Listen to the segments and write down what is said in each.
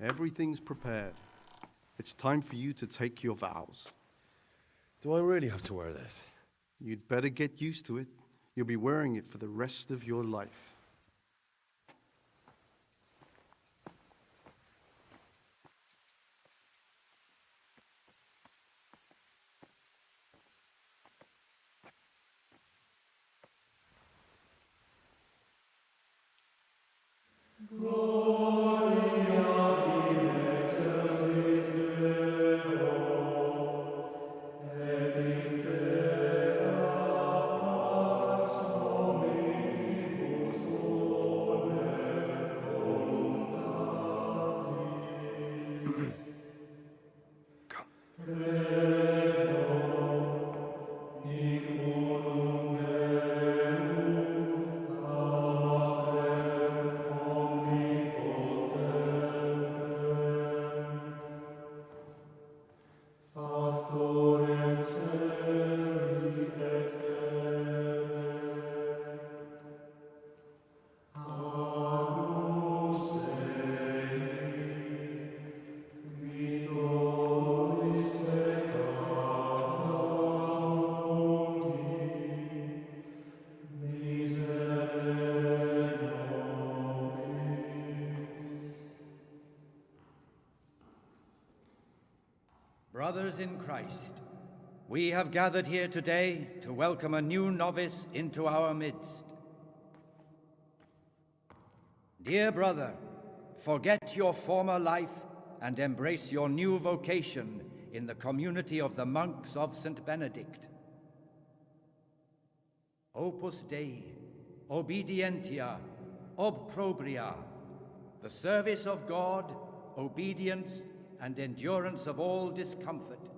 Everything's prepared. It's time for you to take your vows. Do I really have to wear this? You'd better get used to it. You'll be wearing it for the rest of your life. Brothers in Christ, we have gathered here today to welcome a new novice into our midst. Dear brother, forget your former life and embrace your new vocation in the community of the monks of St. Benedict. Opus Dei, obedientia, obprobria, the service of God, obedience, and endurance of all discomfort.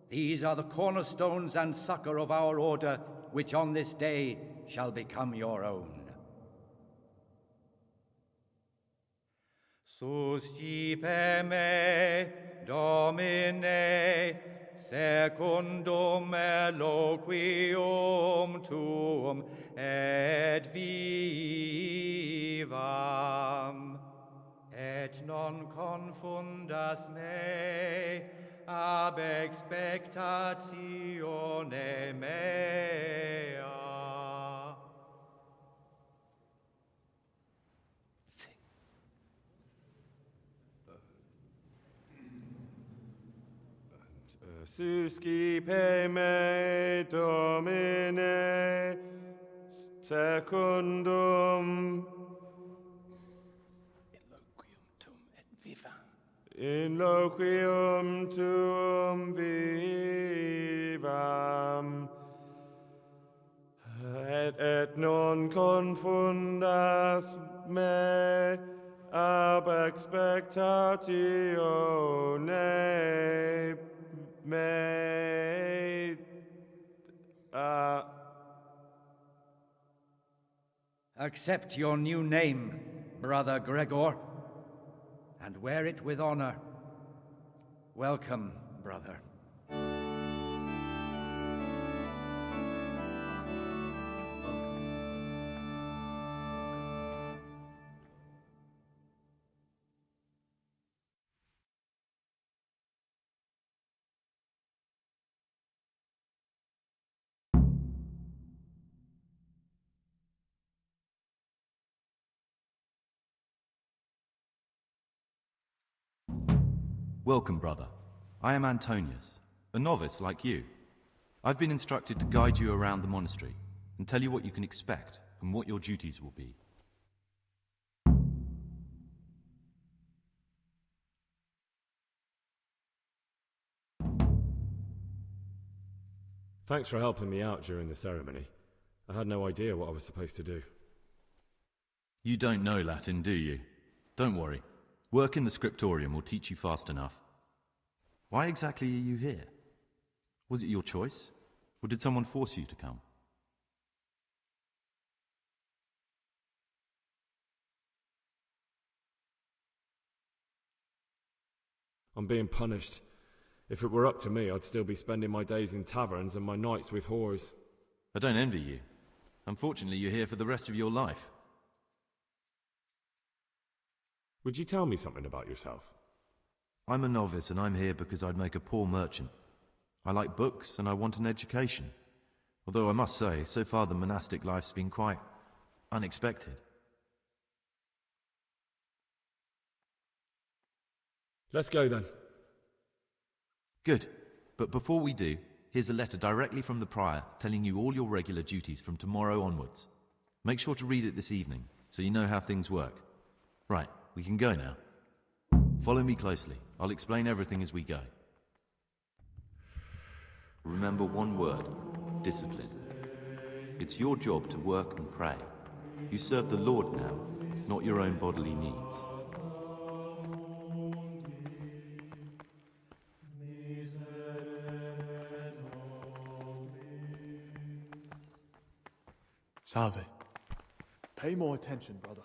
These are the cornerstones and succor of our order, which on this day shall become your own. Suscipe me, Domine, secundum eloquium tuum, et vivam. Et non confundas me ab expectatione mea. Suscipe me, Domine, secundum in loquium tuum vivam, et non confundas me ab expectatione mea. Accept your new name, Brother Gregor, and wear it with honor. Welcome, brother. Welcome, brother. I am Antonius, a novice like you. I've been instructed to guide you around the monastery and tell you what you can expect and what your duties will be. Thanks for helping me out during the ceremony. I had no idea what I was supposed to do. You don't know Latin, do you? Don't worry. Work in the scriptorium will teach you fast enough. Why exactly are you here? Was it your choice? Or did someone force you to come? I'm being punished. If it were up to me, I'd still be spending my days in taverns and my nights with whores. I don't envy you. Unfortunately, you're here for the rest of your life. Would you tell me something about yourself? I'm a novice and I'm here because I'd make a poor merchant. I like books and I want an education. Although I must say, so far the monastic life's been quite unexpected. Let's go then. Good. But before we do, here's a letter directly from the prior telling you all your regular duties from tomorrow onwards. Make sure to read it this evening so you know how things work. Right, we can go now. Follow me closely. I'll explain everything as we go. Remember one word: discipline. It's your job to work and pray. You serve the Lord now, not your own bodily needs. Salve. Pay more attention, brother.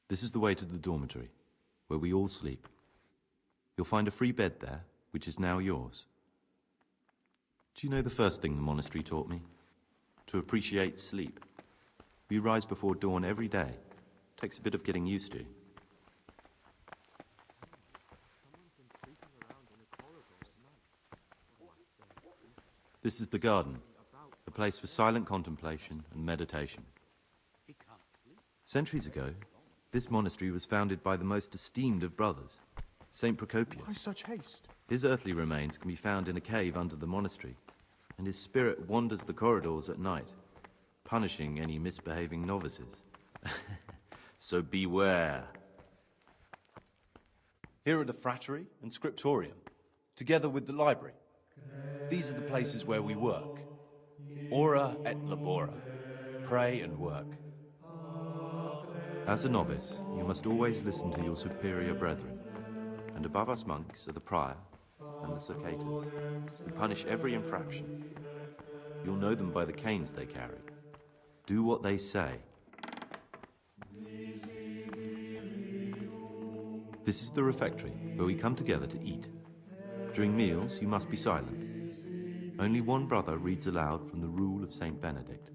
This is the way to the dormitory, where we all sleep. You'll find a free bed there, which is now yours. Do you know the first thing the monastery taught me? To appreciate sleep. We rise before dawn every day. Takes a bit of getting used to. This is the garden, a place for silent contemplation and meditation. Centuries ago, this monastery was founded by the most esteemed of brothers, Saint Why Procopius. such haste? His earthly remains can be found in a cave under the monastery, and his spirit wanders the corridors at night, punishing any misbehaving novices. So beware. Here are the frattery and scriptorium, together with the library. These are the places where we work. Ora et labora. Pray and work. As a novice, you must always listen to your superior brethren. And above us monks are the prior and the circators, who punish every infraction. You'll know them by the canes they carry. Do what they say. This is the refectory, where we come together to eat. During meals, you must be silent. Only one brother reads aloud from the Rule of Saint Benedict.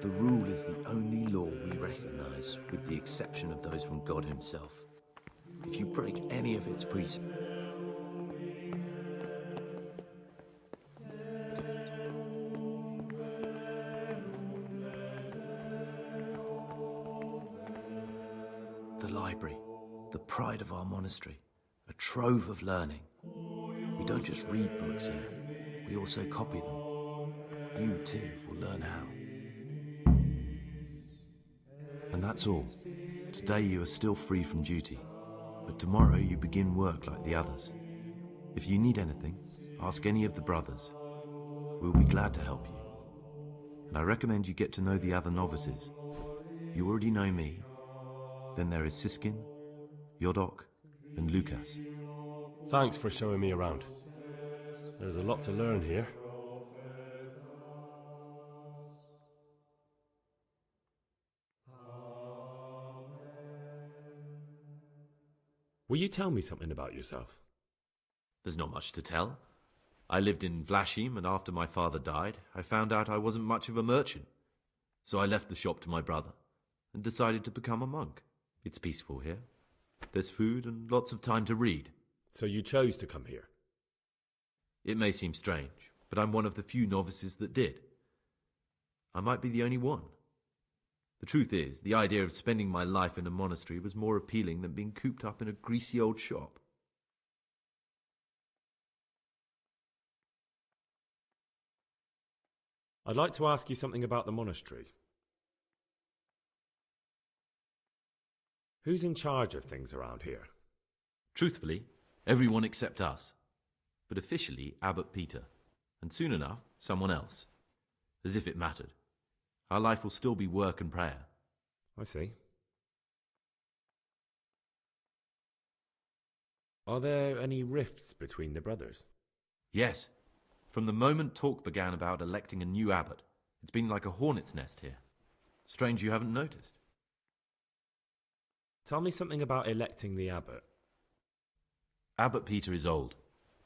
The rule is the only law we recognize, with the exception of those from God himself. If you break any of its precepts, the library, the pride of our monastery, a trove of learning. We don't just read books here, we also copy them. You too will learn how. And that's all. Today you are still free from duty, but tomorrow you begin work like the others. If you need anything, ask any of the brothers. We'll be glad to help you. And I recommend you get to know the other novices. You already know me. Then there is Siskin, Yodok, and Lucas. Thanks for showing me around. There's a lot to learn here. Will you tell me something about yourself? There's not much to tell. I lived in Vlachim, and after my father died, I found out I wasn't much of a merchant. So I left the shop to my brother and decided to become a monk. It's peaceful here. There's food and lots of time to read. So you chose to come here? It may seem strange, but I'm one of the few novices that did. I might be the only one. The truth is, the idea of spending my life in a monastery was more appealing than being cooped up in a greasy old shop. I'd like to ask you something about the monastery. Who's in charge of things around here? Truthfully, everyone except us. But officially, Abbot Peter. And soon enough, someone else. As if it mattered. Our life will still be work and prayer. I see. Are there any rifts between the brothers? Yes. From the moment talk began about electing a new abbot, it's been like a hornet's nest here. Strange you haven't noticed. Tell me something about electing the abbot. Abbot Peter is old.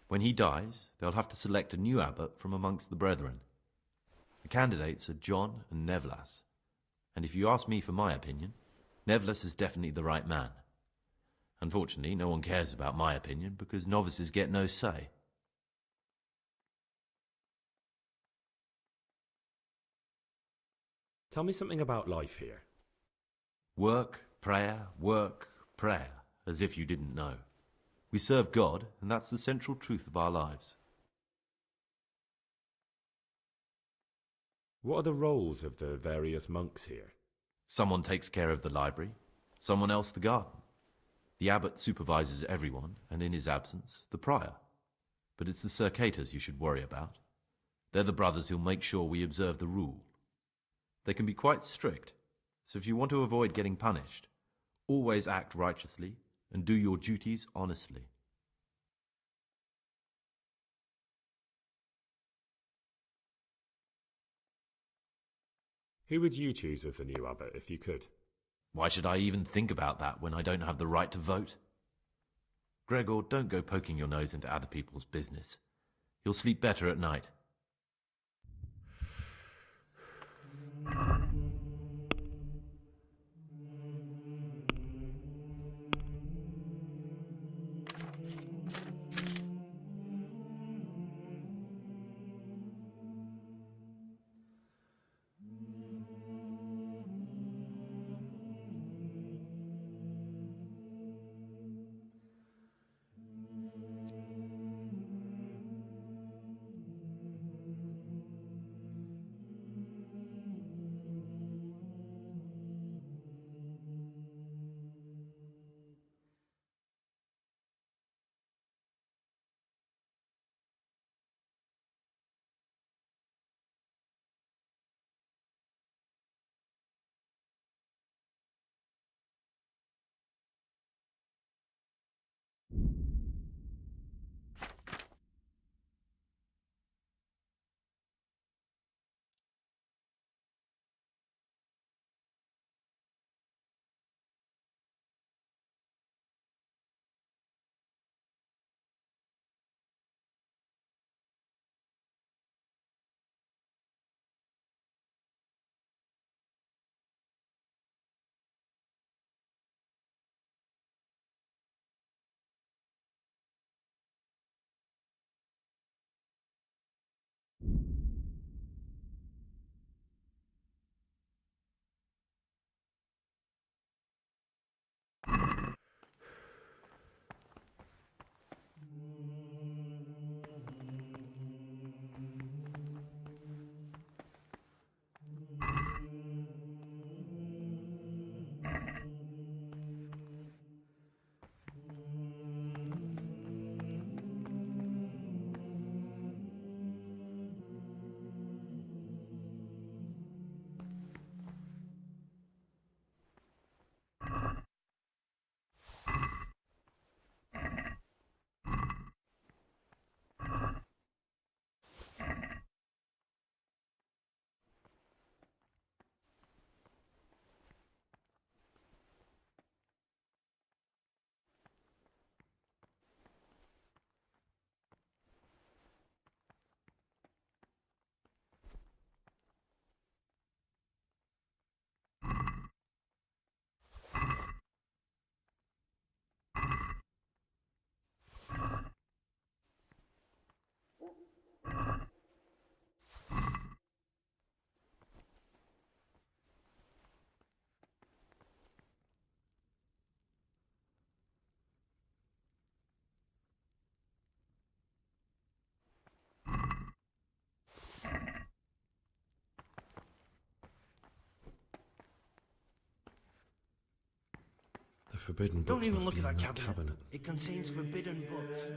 When he dies, they'll have to select a new abbot from amongst the brethren. The candidates are John and Nevlas. And if you ask me for my opinion, Nevlas is definitely the right man. Unfortunately, no one cares about my opinion because novices get no say. Tell me something about life here. Work, prayer, as if you didn't know. We serve God, and that's the central truth of our lives. What are the roles of the various monks here? Someone takes care of the library, someone else the garden. The abbot supervises everyone, and in his absence, the prior. But it's the circators you should worry about. They're the brothers who'll make sure we observe the rule. They can be quite strict, so if you want to avoid getting punished, always act righteously and do your duties honestly. Who would you choose as the new abbot if you could? Why should I even think about that when I don't have the right to vote? Gregor, don't go poking your nose into other people's business. You'll sleep better at night. The forbidden books Don't even must look be at in that that cabinet. It contains forbidden books.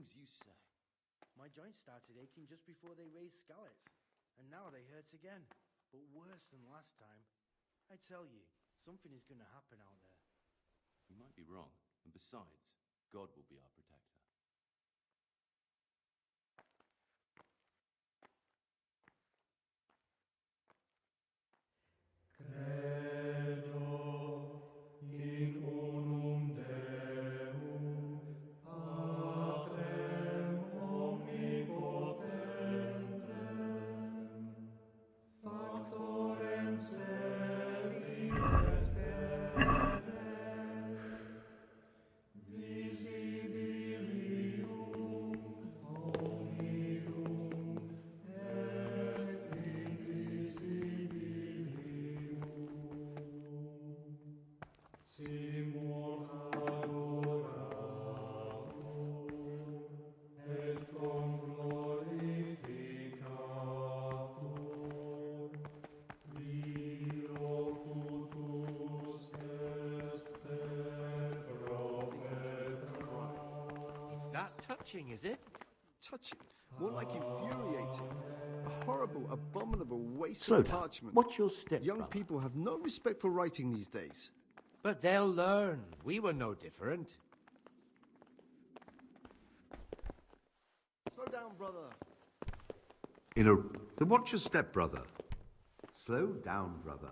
things you say. My joints started aching just before they raised scallops, and now they hurt again, but worse than last time. I tell you, something is going to happen out there. You might be wrong, and besides, God will be our protector. Touching, is it? Touching. More like infuriating. A horrible, abominable waste Slow of down. parchment. What's your step, Young brother? people have no respect for writing these days. But they'll learn. We were no different. Slow down, brother. Then watch your step, brother. Slow down, brother.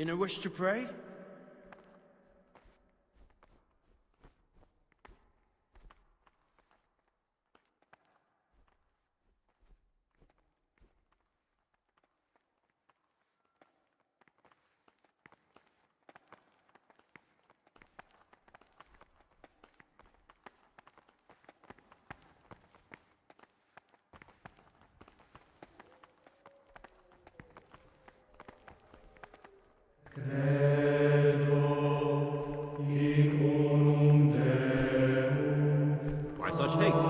In a wish to pray? Why such haste?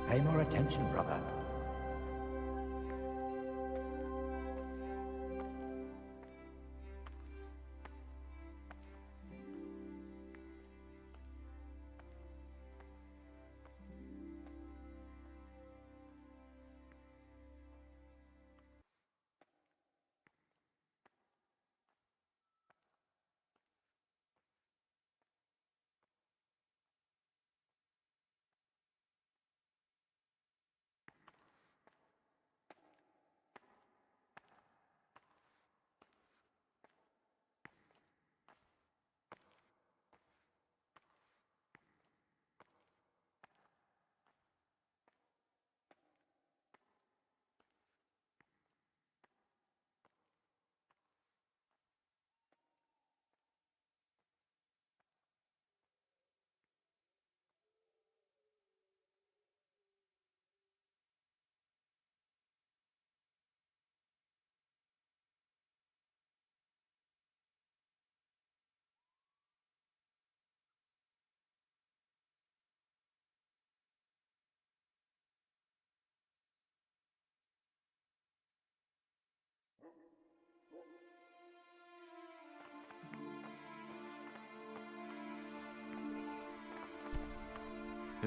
Pay more attention, brother.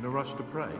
In a rush to pray?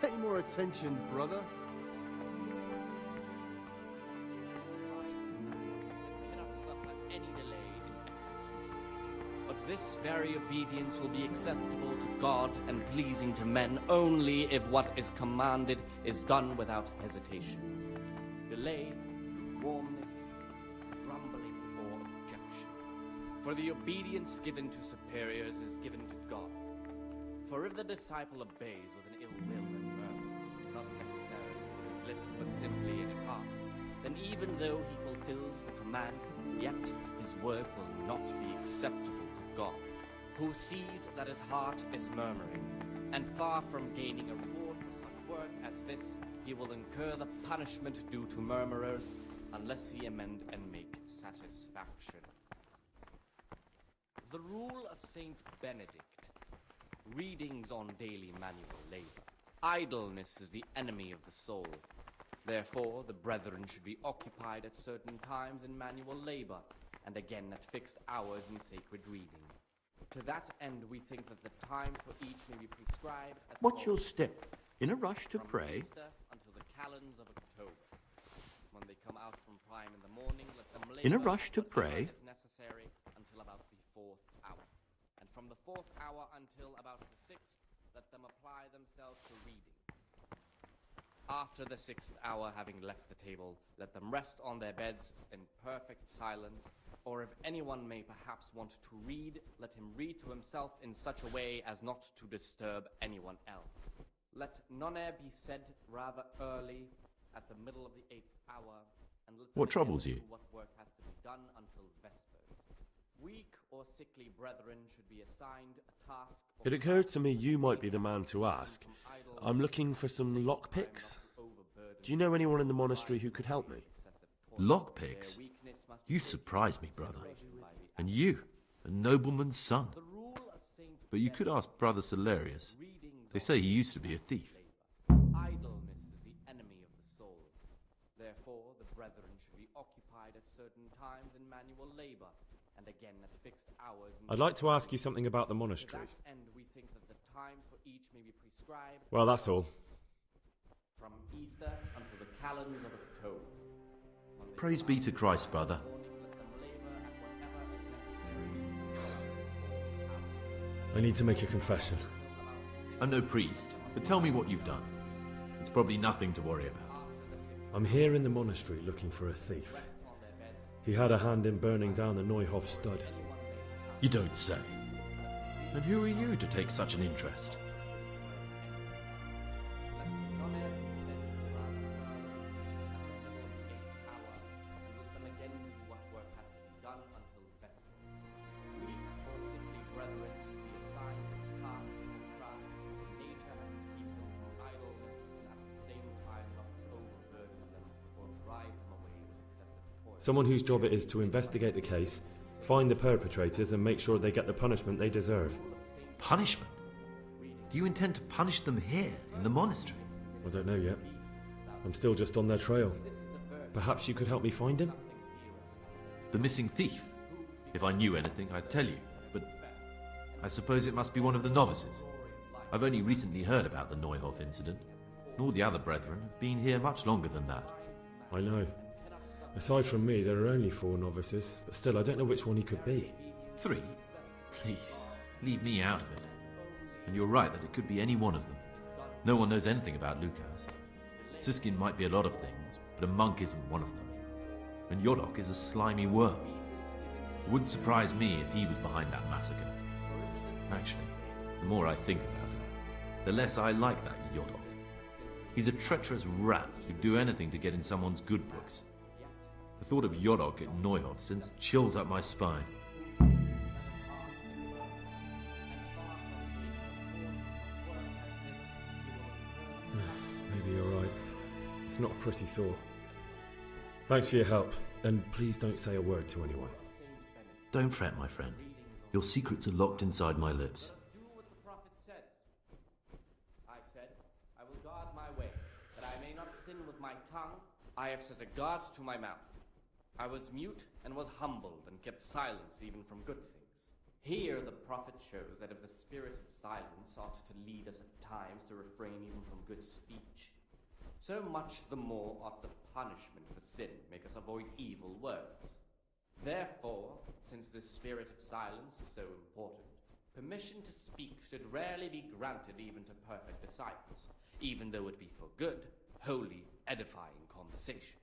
Pay more attention, brother. Cannot suffer any delay in executing. But this very obedience will be acceptable to God and pleasing to men only if what is commanded is done without hesitation. Delay, lukewarmness, grumbling, or objection. For the obedience given to superiors is given to God. For if the disciple obeys with an ill will and murmurs, not necessarily with his lips but simply in his heart, then even though he fulfills the command, yet his work will not be acceptable to God, who sees that his heart is murmuring, and far from gaining a reward for such work as this, he will incur the punishment due to murmurers, unless he amend and make satisfaction. The rule of Saint Benedict, readings on daily manual labor. Idleness is the enemy of the soul. Therefore, the brethren should be occupied at certain times in manual labor, and again at fixed hours in sacred reading. To that end, we think that the times for each may be prescribed as What's your follows. step? In a rush to From pray? Easter until the calends of October. When they come out from prime in the morning, let them labor In a rush to whatever pray? is necessary until about the 4th hour. And from the 4th hour until about the 6th, let them apply themselves to reading. After the 6th hour, having left the table, let them rest on their beds in perfect silence, or if anyone may perhaps want to read, let him read to himself in such a way as not to disturb anyone else. Let none be said rather early, at the middle of the 8th hour, and let them What troubles attend you? to what work has to be done until Vespers. Weak or sickly brethren should be assigned a task. It occurred to me you might be the man to ask. I'm looking for some lockpicks. Do you know anyone in the monastery who could help me? Lockpicks? You surprise me, brother. And you, a nobleman's son. But you could ask Brother Celerius. They say he used to be a thief. Idleness is the enemy of the soul. Therefore, the brethren should be occupied at certain times in manual labor, and again at fixed hours. I'd like to ask you something about the monastery. To that end, we think that the times for each may be prescribed. Well, that's all. From Easter until the calends of October. Praise be to Christ, brother. I need to make a confession. I'm no priest, but tell me what you've done. It's probably nothing to worry about. I'm here in the monastery looking for a thief. He had a hand in burning down the Neuhof stud. You don't say. And who are you to take such an interest? Someone whose job it is to investigate the case, find the perpetrators and make sure they get the punishment they deserve. Punishment? Do you intend to punish them here, in the monastery? I don't know yet. I'm still just on their trail. Perhaps you could help me find him? The missing thief? If I knew anything, I'd tell you, but I suppose it must be one of the novices. I've only recently heard about the Neuhof incident, and all the other brethren have been here much longer than that. I know. Aside from me, there are only 4 novices, but still, I don't know which one he could be. 3? Please, leave me out of it. And you're right that it could be any one of them. No one knows anything about Lukas. Siskin might be a lot of things, but a monk isn't one of them. And Yodok is a slimy worm. It wouldn't surprise me if he was behind that massacre. Actually, the more I think about it, the less I like that Yodok. He's a treacherous rat who'd do anything to get in someone's good books. The thought of Yodok at Neuhof sends chills up my spine. Maybe you're right. It's not a pretty thought. Thanks for your help, and please don't say a word to anyone. Don't fret, my friend. Your secrets are locked inside my lips. Do what the prophet says. I said, I will guard my ways, that I may not sin with my tongue. I have set a guard to my mouth. I was mute and was humbled and kept silence even from good things. Here the prophet shows that if the spirit of silence ought to lead us at times to refrain even from good speech, so much the more ought the punishment for sin make us avoid evil words. Therefore, since this spirit of silence is so important, permission to speak should rarely be granted even to perfect disciples, even though it be for good, holy, edifying conversation.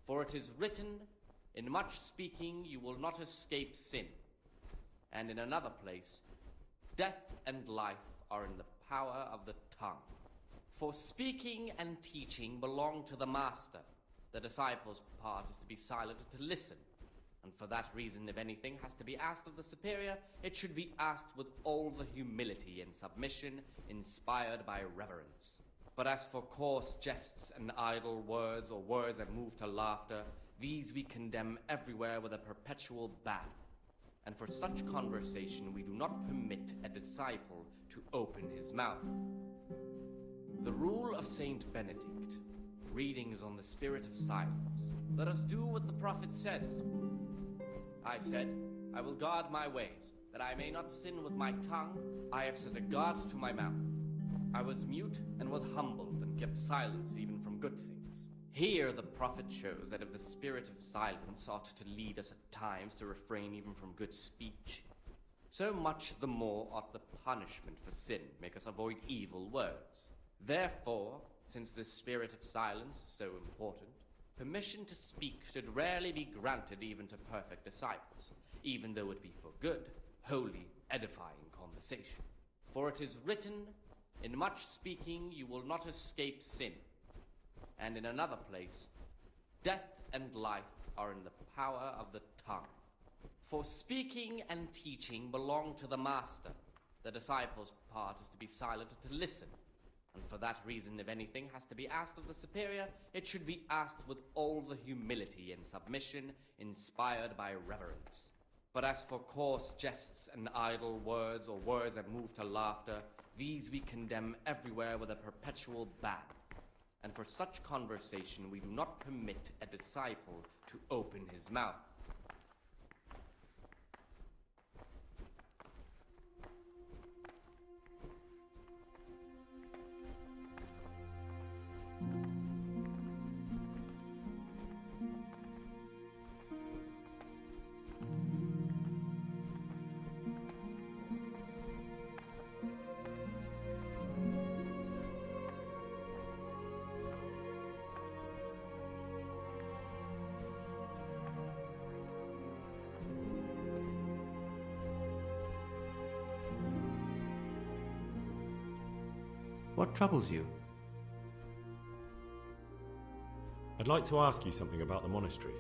For it is written, in much speaking you will not escape sin. And in another place, death and life are in the power of the tongue. For speaking and teaching belong to the master. The disciple's part is to be silent and to listen. And for that reason, if anything has to be asked of the superior, it should be asked with all the humility and submission inspired by reverence. But as for coarse jests and idle words, or words that move to laughter, these we condemn everywhere with a perpetual ban. And for such conversation we do not permit a disciple to open his mouth. The rule of Saint Benedict, readings on the spirit of silence. Let us do what the prophet says. I said, I will guard my ways, that I may not sin with my tongue. I have set a guard to my mouth. I was mute and was humbled and kept silence even from good things. Here the prophet shows that if the spirit of silence ought to lead us at times to refrain even from good speech, so much the more ought the punishment for sin make us avoid evil words. Therefore, since this spirit of silence is so important, permission to speak should rarely be granted even to perfect disciples, even though it be for good, holy, edifying conversation. For it is written, in much speaking you will not escape sin. And in another place, death and life are in the power of the tongue. For speaking and teaching belong to the master. The disciple's part is to be silent and to listen. And for that reason, if anything has to be asked of the superior, it should be asked with all the humility and submission inspired by reverence. But as for coarse jests and idle words, or words that move to laughter, these we condemn everywhere with a perpetual ban. And for such conversation we do not permit a disciple to open his mouth. What troubles you? I'd like to ask you something about the monastery.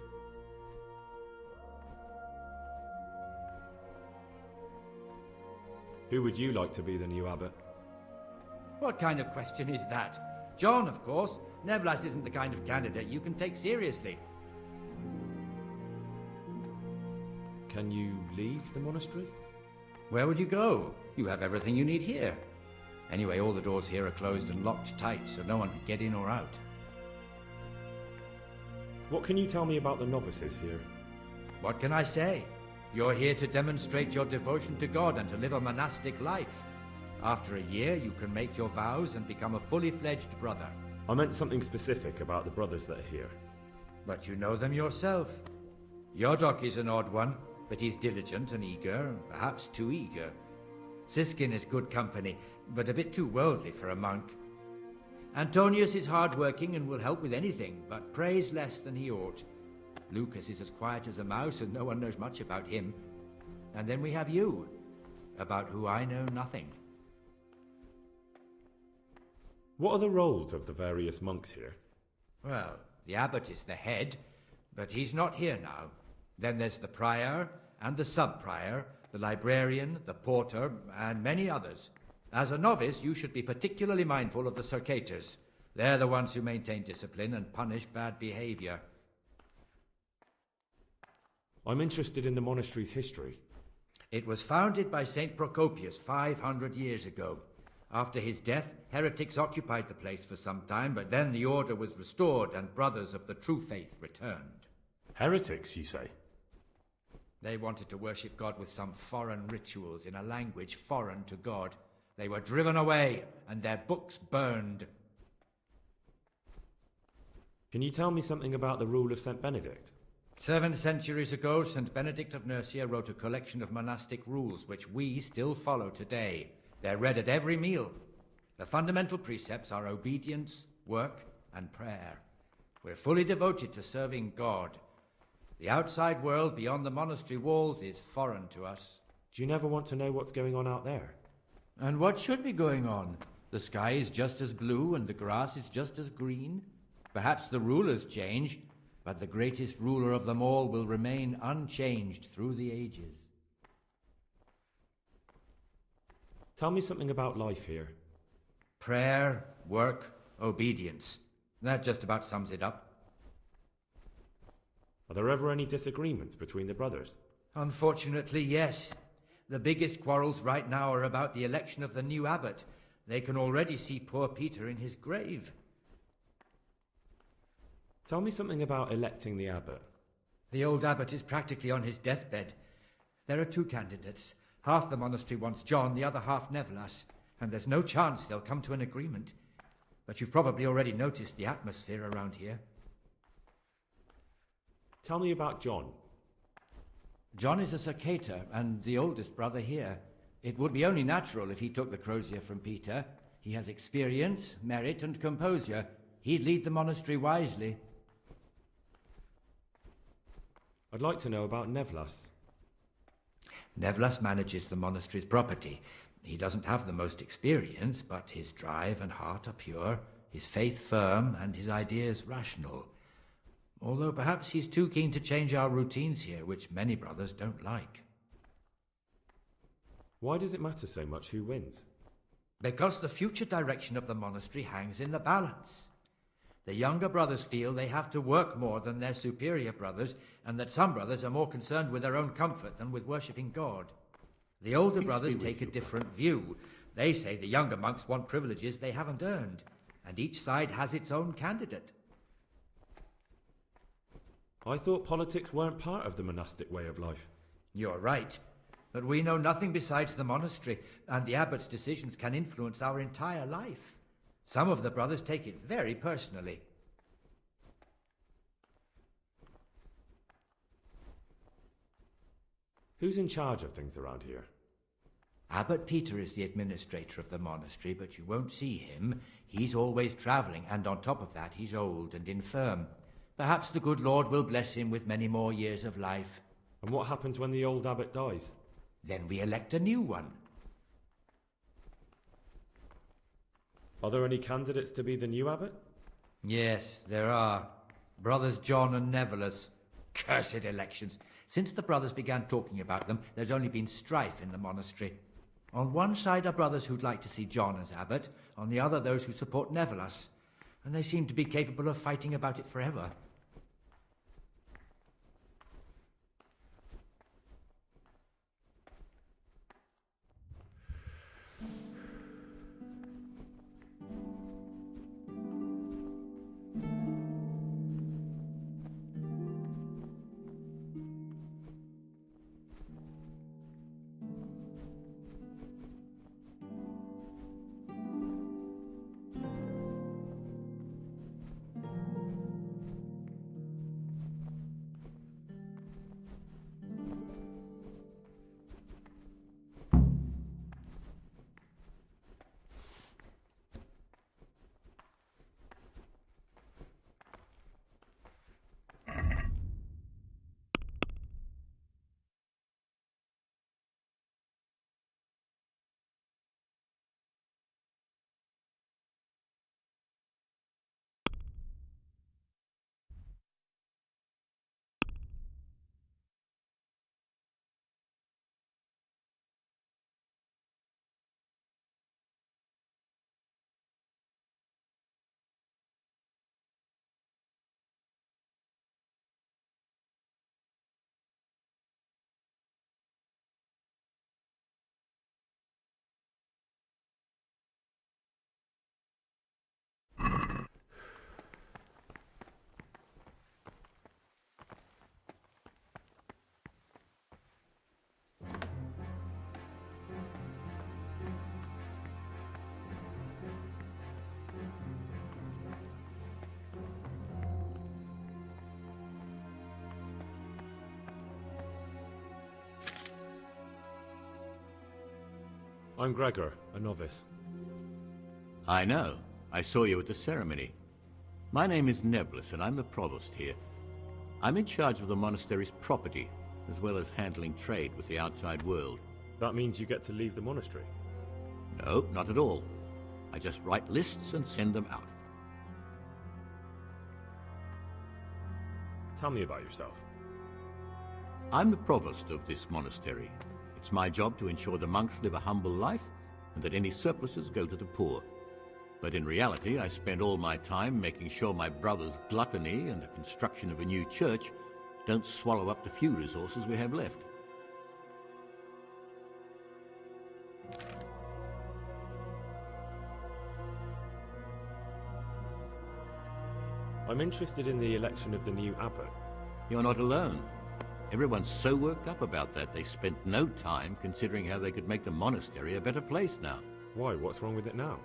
Who would you like to be the new abbot? What kind of question is that? John, of course. Nevlas isn't the kind of candidate you can take seriously. Can you leave the monastery? Where would you go? You have everything you need here. Anyway, all the doors here are closed and locked tight, so no one can get in or out. What can you tell me about the novices here? What can I say? You're here to demonstrate your devotion to God and to live a monastic life. After a year, you can make your vows and become a fully fledged brother. I meant something specific about the brothers that are here. But you know them yourself. Yodok is an odd one, but he's diligent and eager, perhaps too eager. Siskin is good company, but a bit too worldly for a monk. Antonius is hard-working and will help with anything, but prays less than he ought. Lucas is as quiet as a mouse and no one knows much about him. And then we have you, about who I know nothing. What are the roles of the various monks here? Well, the abbot is the head, but he's not here now. Then there's the prior and the sub-prior, the librarian, the porter, and many others. As a novice, you should be particularly mindful of the circators. They're the ones who maintain discipline and punish bad behavior. I'm interested in the monastery's history. It was founded by St. Procopius 500 years ago. After his death, heretics occupied the place for some time, but then the order was restored and brothers of the true faith returned. Heretics, you say? They wanted to worship God with some foreign rituals in a language foreign to God. They were driven away and their books burned. Can you tell me something about the rule of St. Benedict? 7 centuries ago, St. Benedict of Nursia wrote a collection of monastic rules which we still follow today. They're read at every meal. The fundamental precepts are obedience, work, and prayer. We're fully devoted to serving God. The outside world beyond the monastery walls is foreign to us. Do you never want to know what's going on out there? And what should be going on? The sky is just as blue and the grass is just as green. Perhaps the rulers change, but the greatest ruler of them all will remain unchanged through the ages. Tell me something about life here. Prayer, work, obedience. That just about sums it up. Are there ever any disagreements between the brothers? Unfortunately, yes. The biggest quarrels right now are about the election of the new abbot. They can already see poor Peter in his grave. Tell me something about electing the abbot. The old abbot is practically on his deathbed. There are 2 candidates. Half the monastery wants John, the other half Nevelas, and there's no chance they'll come to an agreement. But you've probably already noticed the atmosphere around here. Tell me about John. John is a circator and the oldest brother here. It would be only natural if he took the crozier from Peter. He has experience, merit, and composure. He'd lead the monastery wisely. I'd like to know about Nevelas. Nevelas manages the monastery's property. He doesn't have the most experience, but his drive and heart are pure, his faith firm, and his ideas rational. Although perhaps he's too keen to change our routines here, which many brothers don't like. Why does it matter so much who wins? Because the future direction of the monastery hangs in the balance. The younger brothers feel they have to work more than their superior brothers, and that some brothers are more concerned with their own comfort than with worshipping God. The older brothers take a different view. They say the younger monks want privileges they haven't earned, and each side has its own candidate. I thought politics weren't part of the monastic way of life. You're right, but we know nothing besides the monastery, and the abbot's decisions can influence our entire life. Some of the brothers take it very personally. Who's in charge of things around here? Abbot Peter is the administrator of the monastery, but you won't see him. He's always travelling, and on top of that, he's old and infirm. Perhaps the good Lord will bless him with many more years of life. And what happens when the old abbot dies? Then we elect a new one. Are there any candidates to be the new abbot? Yes, there are. Brothers John and Nevelas. Cursed elections. Since the brothers began talking about them, there's only been strife in the monastery. On one side are brothers who'd like to see John as abbot, on the other those who support Nevelas, and they seem to be capable of fighting about it forever. I'm Gregor, a novice. I know. I saw you at the ceremony. My name is Neblis, and I'm the provost here. I'm in charge of the monastery's property, as well as handling trade with the outside world. That means you get to leave the monastery? No, not at all. I just write lists and send them out. Tell me about yourself. I'm the provost of this monastery. It's my job to ensure the monks live a humble life and that any surpluses go to the poor. But in reality, I spend all my time making sure my brother's gluttony and the construction of a new church don't swallow up the few resources we have left. I'm interested in the election of the new abbot. You're not alone. Everyone's so worked up about that they spent no time considering how they could make the monastery a better place now. Why? What's wrong with it now?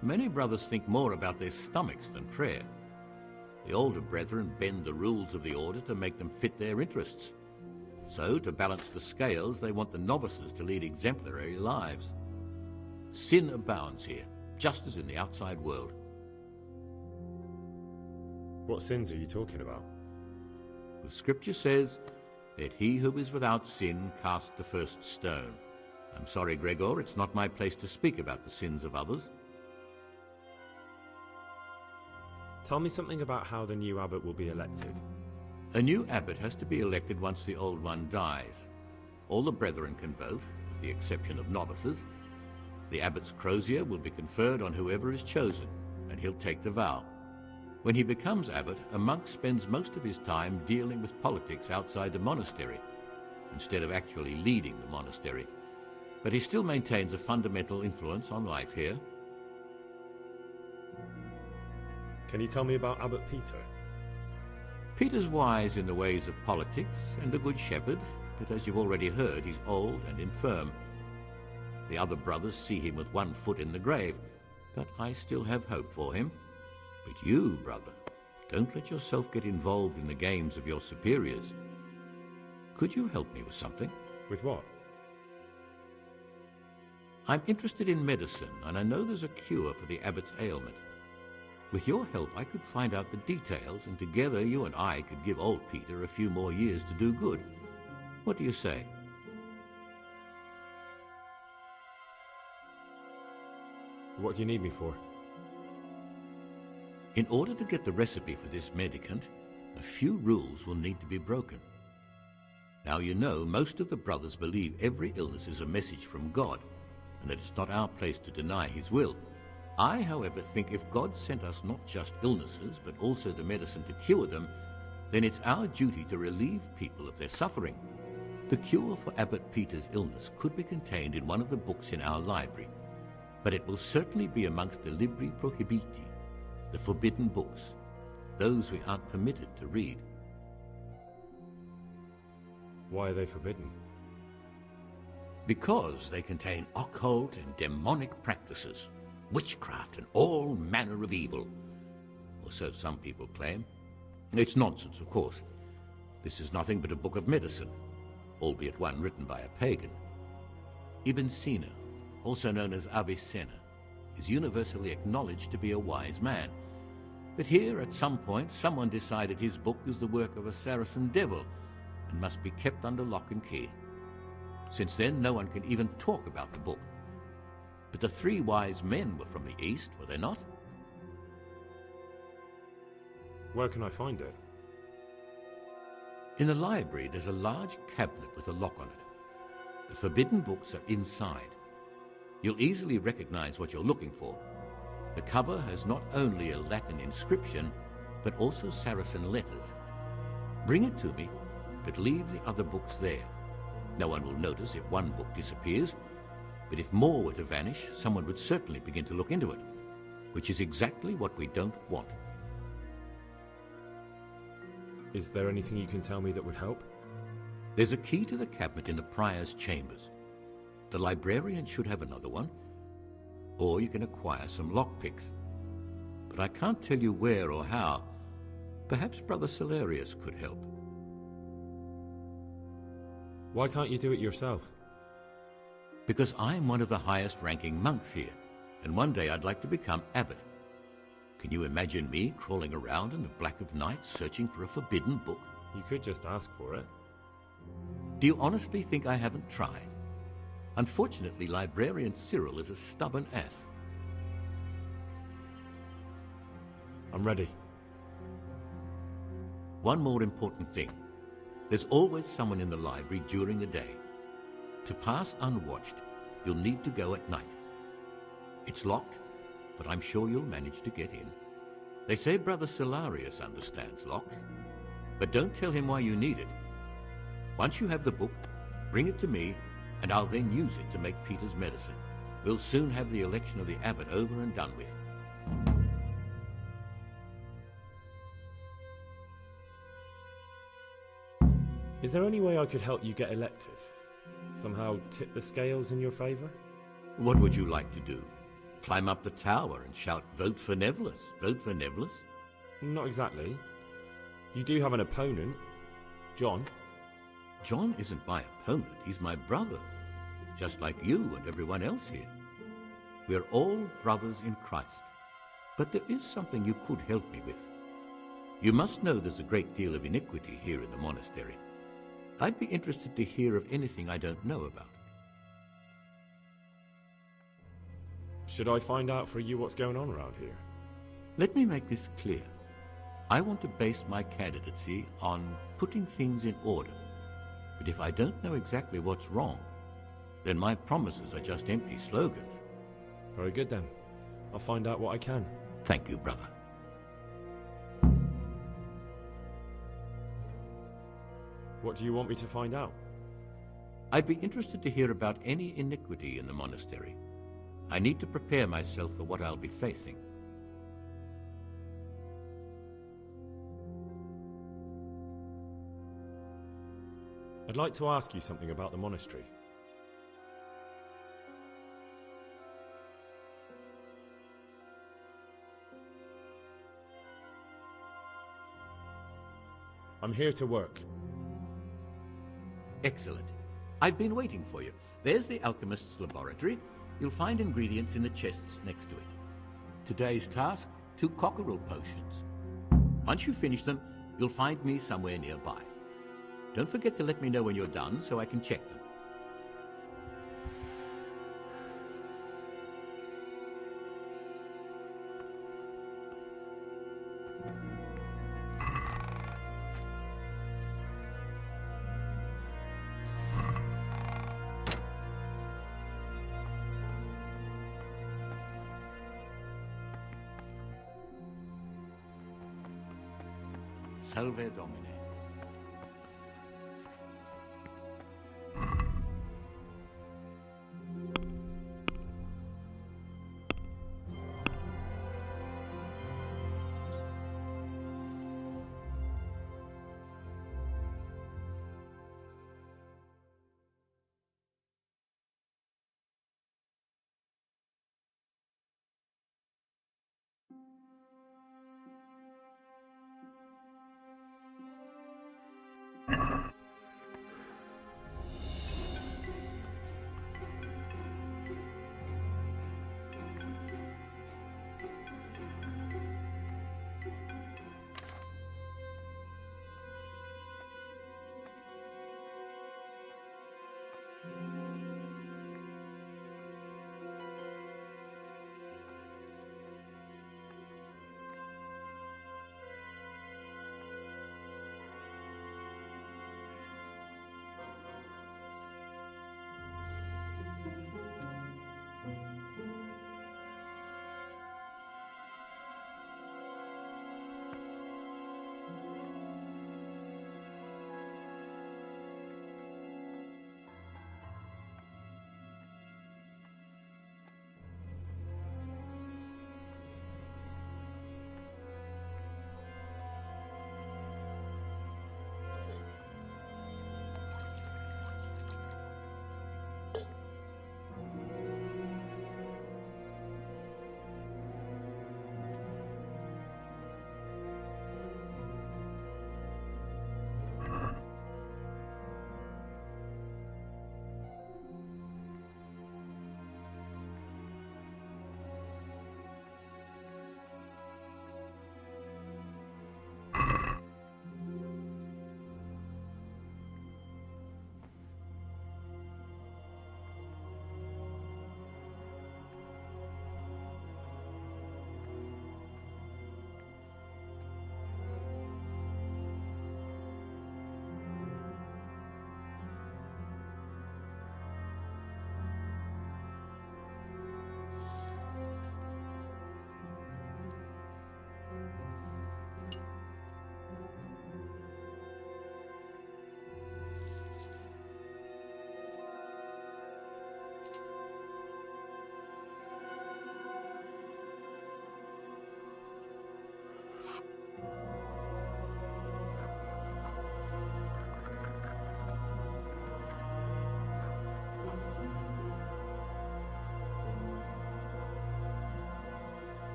Many brothers think more about their stomachs than prayer. The older brethren bend the rules of the order to make them fit their interests. So, to balance the scales, they want the novices to lead exemplary lives. Sin abounds here, just as in the outside world. What sins are you talking about? The scripture says, "Let he who is without sin cast the first stone." I'm sorry, Gregor, it's not my place to speak about the sins of others. Tell me something about how the new abbot will be elected. A new abbot has to be elected once the old one dies. All the brethren can vote, with the exception of novices. The abbot's crozier will be conferred on whoever is chosen, and he'll take the vow. When he becomes abbot, a monk spends most of his time dealing with politics outside the monastery, instead of actually leading the monastery. But he still maintains a fundamental influence on life here. Can you tell me about Abbot Peter? Peter's wise in the ways of politics and a good shepherd, but as you've already heard, he's old and infirm. The other brothers see him with one foot in the grave, but I still have hope for him. But you, brother, don't let yourself get involved in the games of your superiors. Could you help me with something? With what? I'm interested in medicine, and I know there's a cure for the abbot's ailment. With your help, I could find out the details, and together you and I could give old Peter a few more years to do good. What do you say? What do you need me for? In order to get the recipe for this medicament, a few rules will need to be broken. Now you know most of the brothers believe every illness is a message from God, and that it's not our place to deny his will. I, however, think if God sent us not just illnesses, but also the medicine to cure them, then it's our duty to relieve people of their suffering. The cure for Abbot Peter's illness could be contained in one of the books in our library, but it will certainly be amongst the libri prohibiti, the forbidden books, those we aren't permitted to read. Why are they forbidden? Because they contain occult and demonic practices, witchcraft and all manner of evil. Or so some people claim. It's nonsense, of course. This is nothing but a book of medicine, albeit one written by a pagan. Ibn Sina, also known as Avicenna, is universally acknowledged to be a wise man. But here, at some point, someone decided his book is the work of a Saracen devil and must be kept under lock and key. Since then, no one can even talk about the book. But the three wise men were from the East, were they not? Where can I find it? In the library, there's a large cabinet with a lock on it. The forbidden books are inside. You'll easily recognize what you're looking for. The cover has not only a Latin inscription, but also Saracen letters. Bring it to me, but leave the other books there. No one will notice if one book disappears, but if more were to vanish, someone would certainly begin to look into it, which is exactly what we don't want. Is there anything you can tell me that would help? There's a key to the cabinet in the prior's chambers. The librarian should have another one, or you can acquire some lockpicks. But I can't tell you where or how. Perhaps Brother Celerius could help. Why can't you do it yourself? Because I'm one of the highest-ranking monks here, and one day I'd like to become abbot. Can you imagine me crawling around in the black of night searching for a forbidden book? You could just ask for it. Do you honestly think I haven't tried? Unfortunately, librarian Cyril is a stubborn ass. I'm ready. One more important thing. There's always someone in the library during the day. To pass unwatched, you'll need to go at night. It's locked, but I'm sure you'll manage to get in. They say Brother Solarius understands locks, but don't tell him why you need it. Once you have the book, bring it to me, and I'll then use it to make Peter's medicine. We'll soon have the election of the abbot over and done with. Is there any way I could help you get elected? Somehow tip the scales in your favour? What would you like to do? Climb up the tower and shout, "Vote for Nevolis, vote for Nevolis"? Not exactly. You do have an opponent, John. John isn't my opponent, he's my brother. Just like you and everyone else here. We're all brothers in Christ. But there is something you could help me with. You must know there's a great deal of iniquity here in the monastery. I'd be interested to hear of anything I don't know about. Should I find out for you what's going on around here? Let me make this clear. I want to base my candidacy on putting things in order. But if I don't know exactly what's wrong, then my promises are just empty slogans. Very good then. I'll find out what I can. Thank you, brother. What do you want me to find out? I'd be interested to hear about any iniquity in the monastery. I need to prepare myself for what I'll be facing. I'd like to ask you something about the monastery. I'm here to work. Excellent. I've been waiting for you. There's the alchemist's laboratory. You'll find ingredients in the chests next to it. Today's task, 2 cockerel potions. Once you finish them, you'll find me somewhere nearby. Don't forget to let me know when you're done so I can check them. Salve Domine.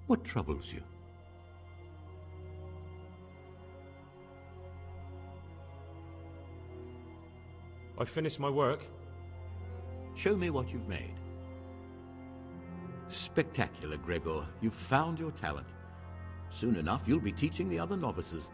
What troubles you? I've finished my work. Show me what you've made. Spectacular, Gregor. You've found your talent. Soon enough, you'll be teaching the other novices.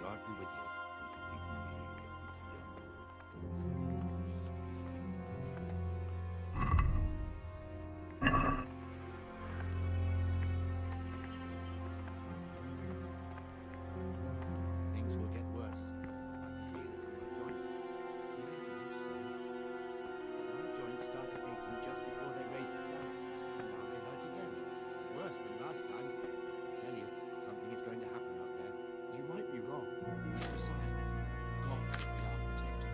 God be with you. Things will get worse. I can feel it in my joints. Things you say. My joints started aching just before they raised scouts. Now they hurt again. Worse than last time. I tell you, something is going to happen out there. You might be wrong. Besides, God will be our protector.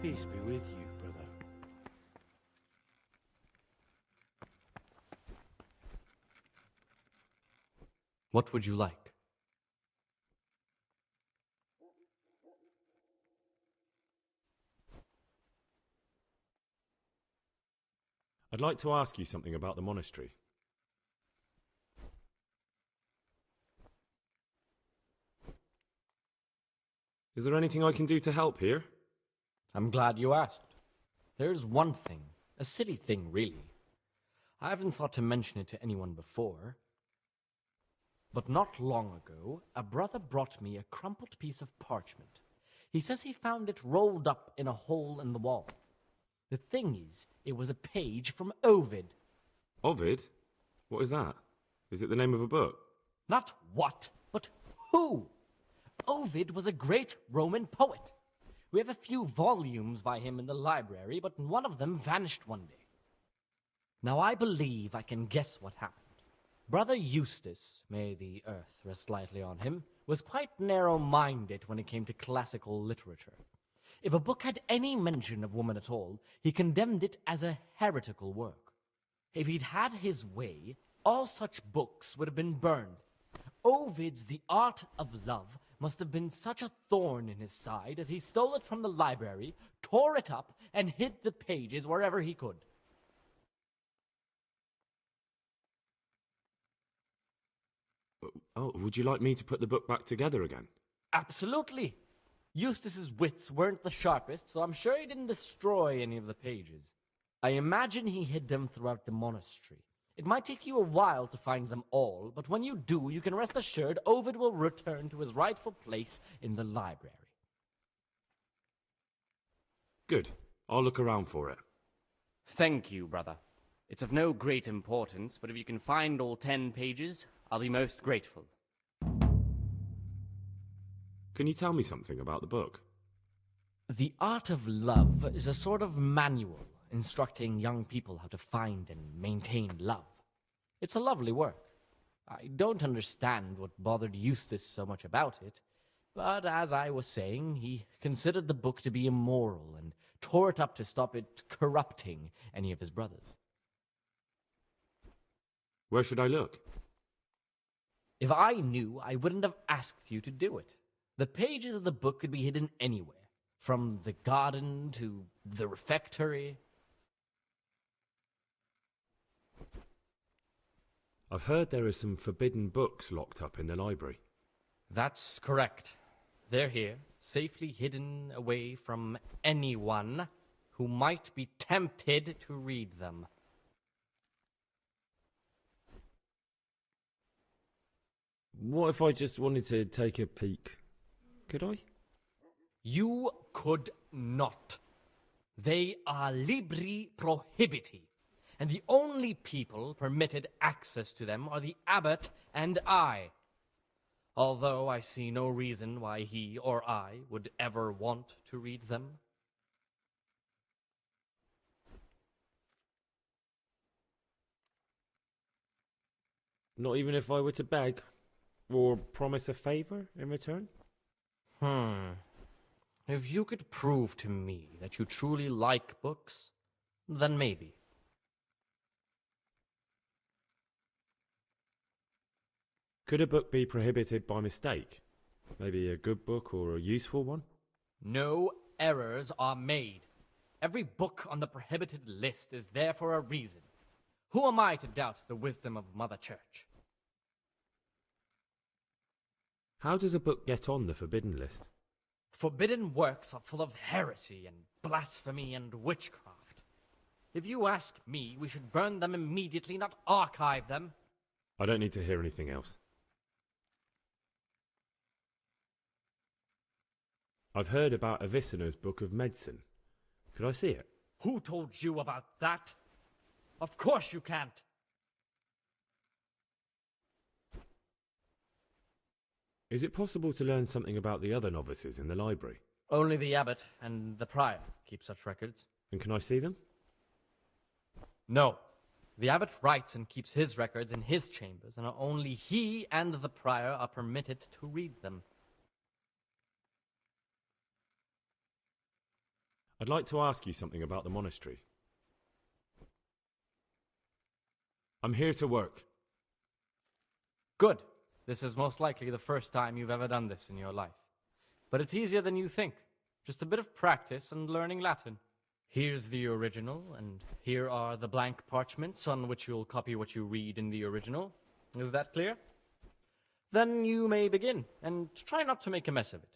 Peace be with you, brother. What would you like? I'd like to ask you something about the monastery. Is there anything I can do to help here? I'm glad you asked. There's one thing, a silly thing really. I haven't thought to mention it to anyone before. But not long ago, a brother brought me a crumpled piece of parchment. He says he found it rolled up in a hole in the wall. The thing is, it was a page from Ovid. Ovid? What is that? Is it the name of a book? Not what, but who. Ovid was a great Roman poet. We have a few volumes by him in the library, but one of them vanished one day. Now I believe I can guess what happened. Brother Eustace, may the earth rest lightly on him, was quite narrow-minded when it came to classical literature. If a book had any mention of woman at all, he condemned it as a heretical work. If he'd had his way, all such books would have been burned. Ovid's The Art of Love must have been such a thorn in his side that he stole it from the library, tore it up, and hid the pages wherever he could. Oh, would you like me to put the book back together again? Absolutely. Eustace's wits weren't the sharpest, so I'm sure he didn't destroy any of the pages. I imagine he hid them throughout the monastery. It might take you a while to find them all, but when you do, you can rest assured Ovid will return to his rightful place in the library. Good. I'll look around for it. Thank you, brother. It's of no great importance, but if you can find all 10 pages, I'll be most grateful. Can you tell me something about the book? The Art of Love is a sort of manual instructing young people how to find and maintain love. It's a lovely work. I don't understand what bothered Eustace so much about it, but as I was saying, he considered the book to be immoral and tore it up to stop it corrupting any of his brothers. Where should I look? If I knew, I wouldn't have asked you to do it. The pages of the book could be hidden anywhere, from the garden to the refectory. I've heard there are some forbidden books locked up in the library. That's correct. They're here, safely hidden away from anyone who might be tempted to read them. What if I just wanted to take a peek? Could I? You could not. They are libri prohibiti, and the only people permitted access to them are the abbot and I. Although I see no reason why he or I would ever want to read them. Not even if I were to beg? Or promise a favor in return? If you could prove to me that you truly like books, then maybe. Could a book be prohibited by mistake? Maybe a good book or a useful one? No errors are made. Every book on the prohibited list is there for a reason. Who am I to doubt the wisdom of Mother Church? How does a book get on the forbidden list? Forbidden works are full of heresy and blasphemy and witchcraft. If you ask me, we should burn them immediately, not archive them. I don't need to hear anything else. I've heard about Avicenna's Book of Medicine. Could I see it? Who told you about that? Of course you can't. Is it possible to learn something about the other novices in the library? Only the abbot and the prior keep such records. And can I see them? No. The abbot writes and keeps his records in his chambers, and only he and the prior are permitted to read them. I'd like to ask you something about the monastery. I'm here to work. Good. This is most likely the first time you've ever done this in your life. But it's easier than you think. Just a bit of practice and learning Latin. Here's the original, and here are the blank parchments on which you'll copy what you read in the original. Is that clear? Then you may begin, and try not to make a mess of it.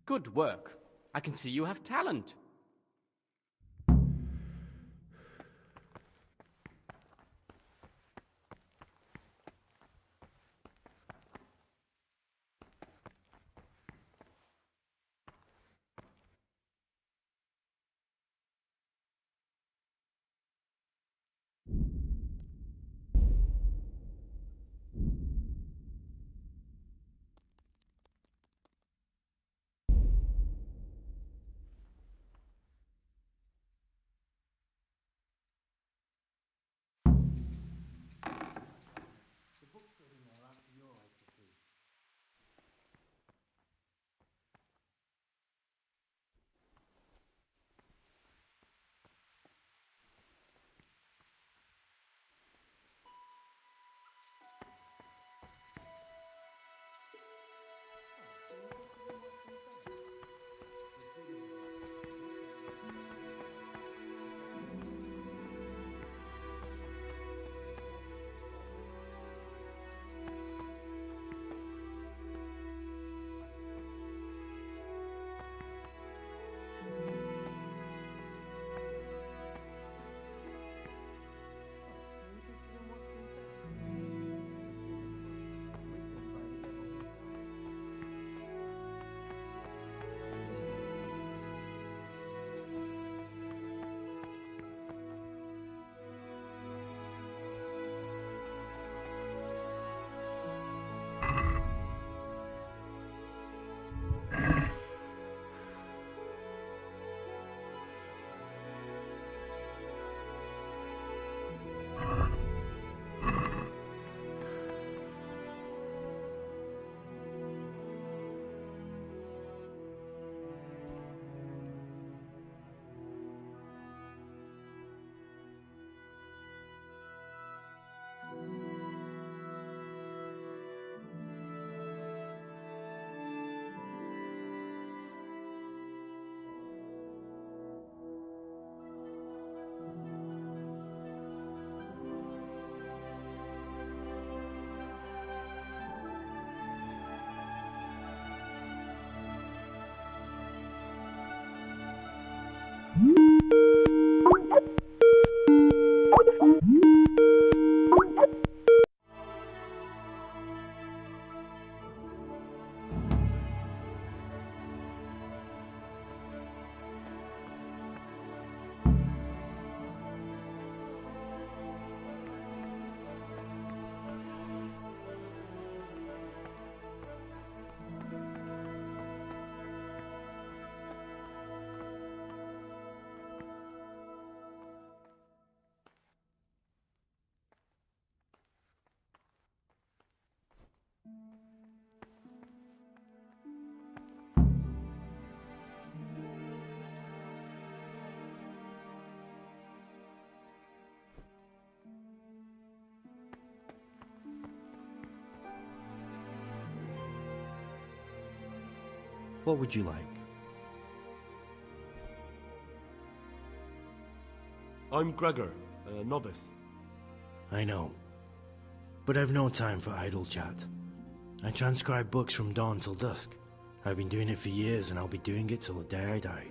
Good work. I can see you have talent. What would you like? I'm Gregor, a novice. I know. But I've no time for idle chat. I transcribe books from dawn till dusk. I've been doing it for years, and I'll be doing it till the day I die.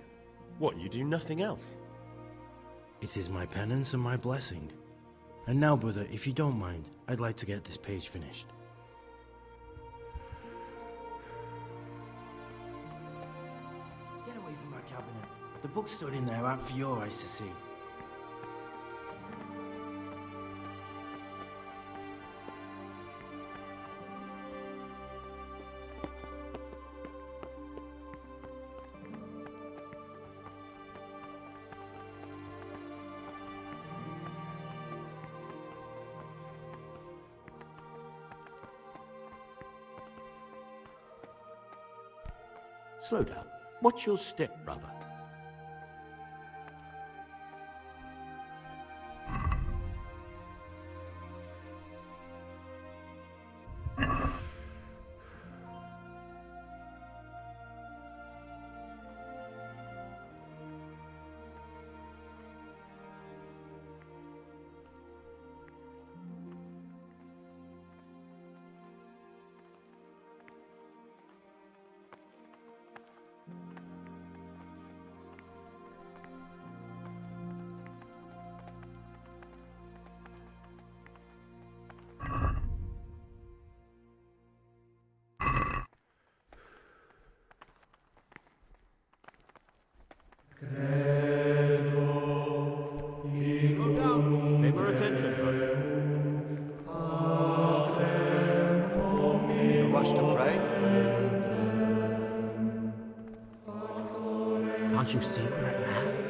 What, you do nothing else? It is my penance and my blessing. And now, brother, if you don't mind, I'd like to get this page finished. Get away from my cabinet. The book stood in there out for your eyes to see. Slow down. What's your step, brother? Slow down. Pay more attention, brother. In a rush to pray? Can't you see we're at Mass?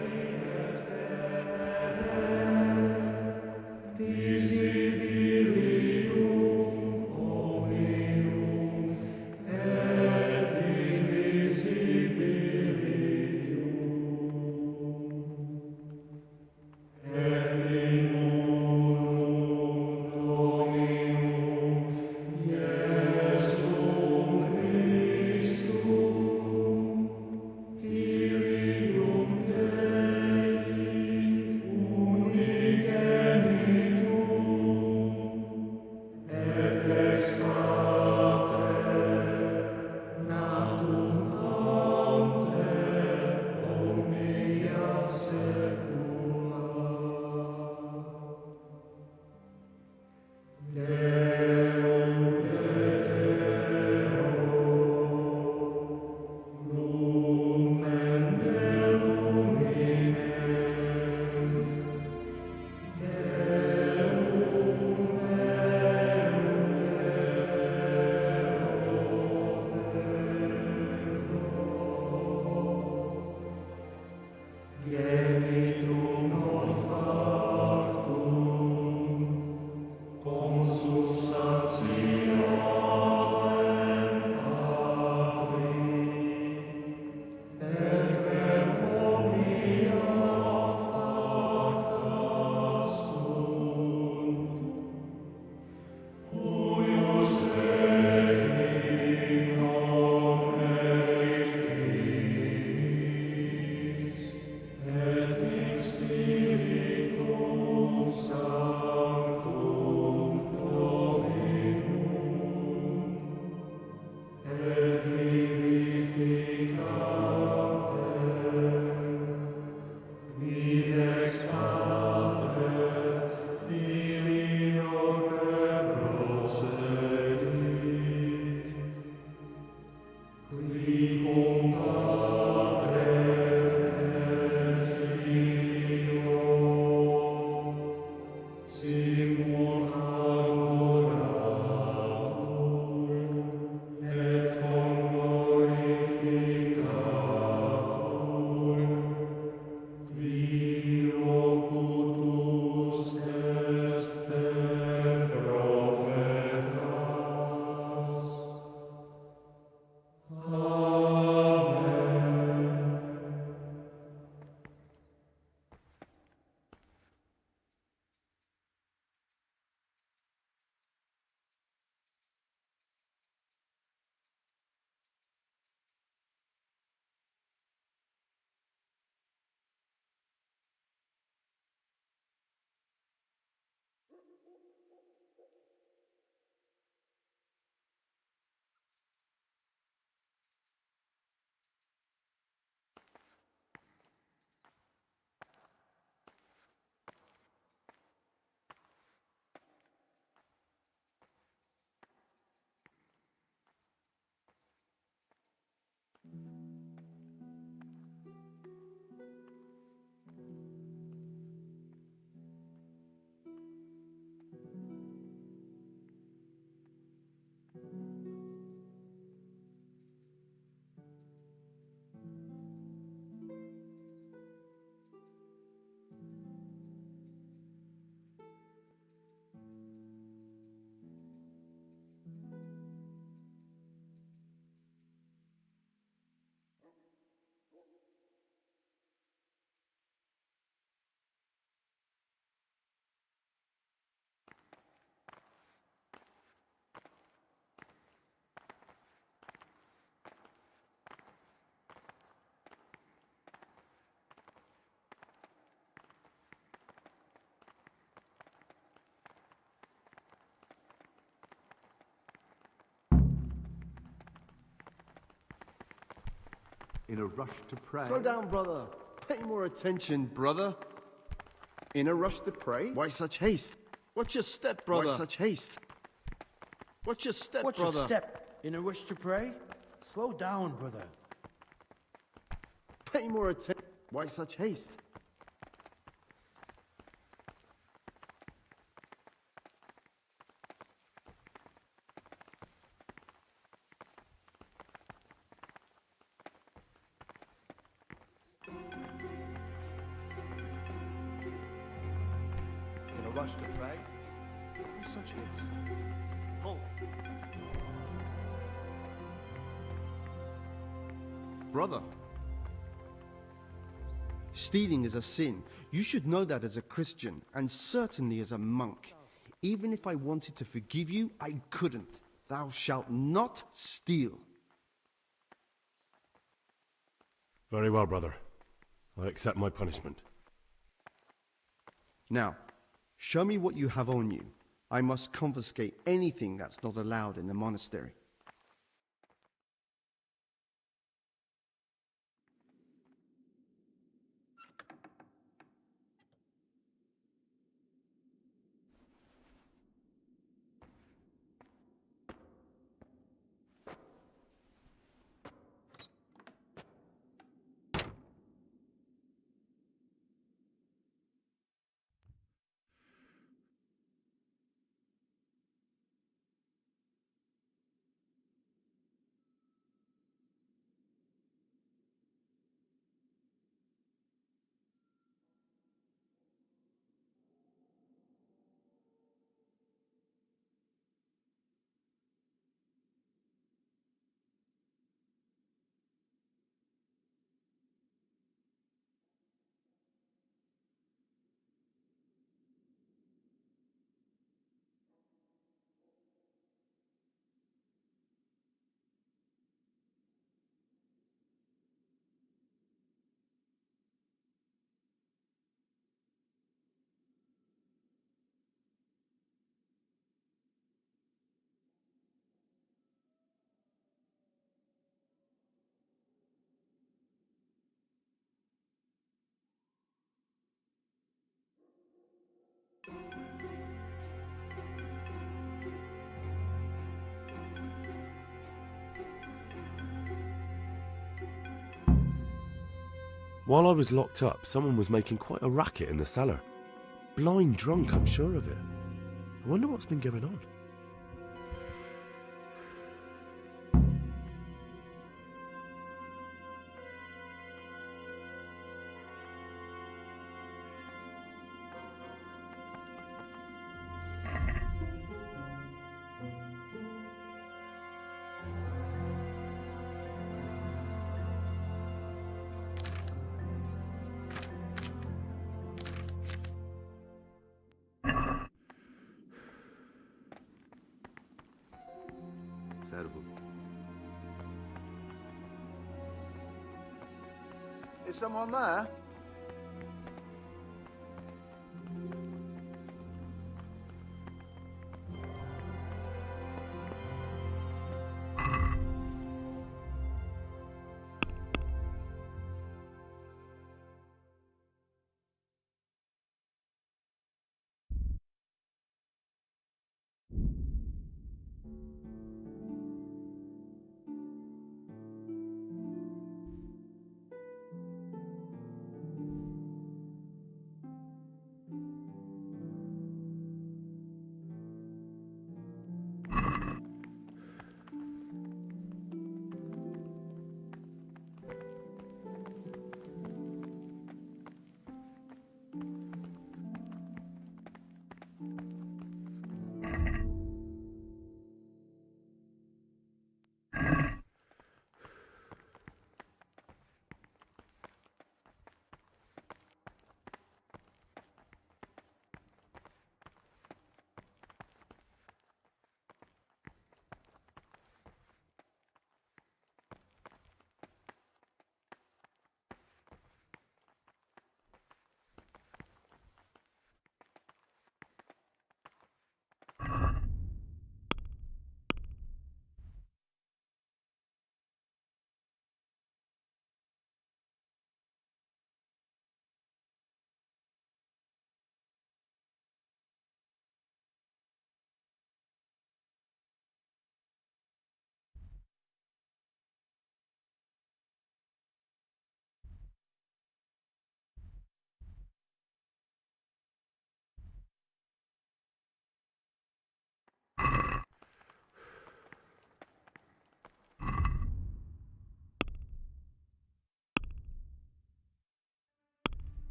In a rush to pray? Slow down, brother. Pay more attention, brother. In a rush to pray? Why such haste? Watch your step, brother. Why such haste? Watch your step, Watch brother. your step. In a wish to pray? Slow down, brother. Pay more attention. Why such haste? In a rush to pray? Why such haste? Halt. Brother. Stealing is a sin. You should know that as a Christian, and certainly as a monk. Even if I wanted to forgive you, I couldn't. Thou shalt not steal. Very well, brother. I accept my punishment. Now, show me what you have on you. I must confiscate anything that's not allowed in the monastery. While I was locked up, someone was making quite a racket in the cellar. Blind drunk, I'm sure of it. I wonder what's been going on. Servo. Is someone there?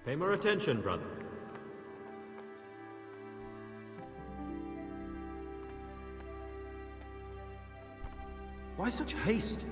Pay more attention, brother. Why such haste?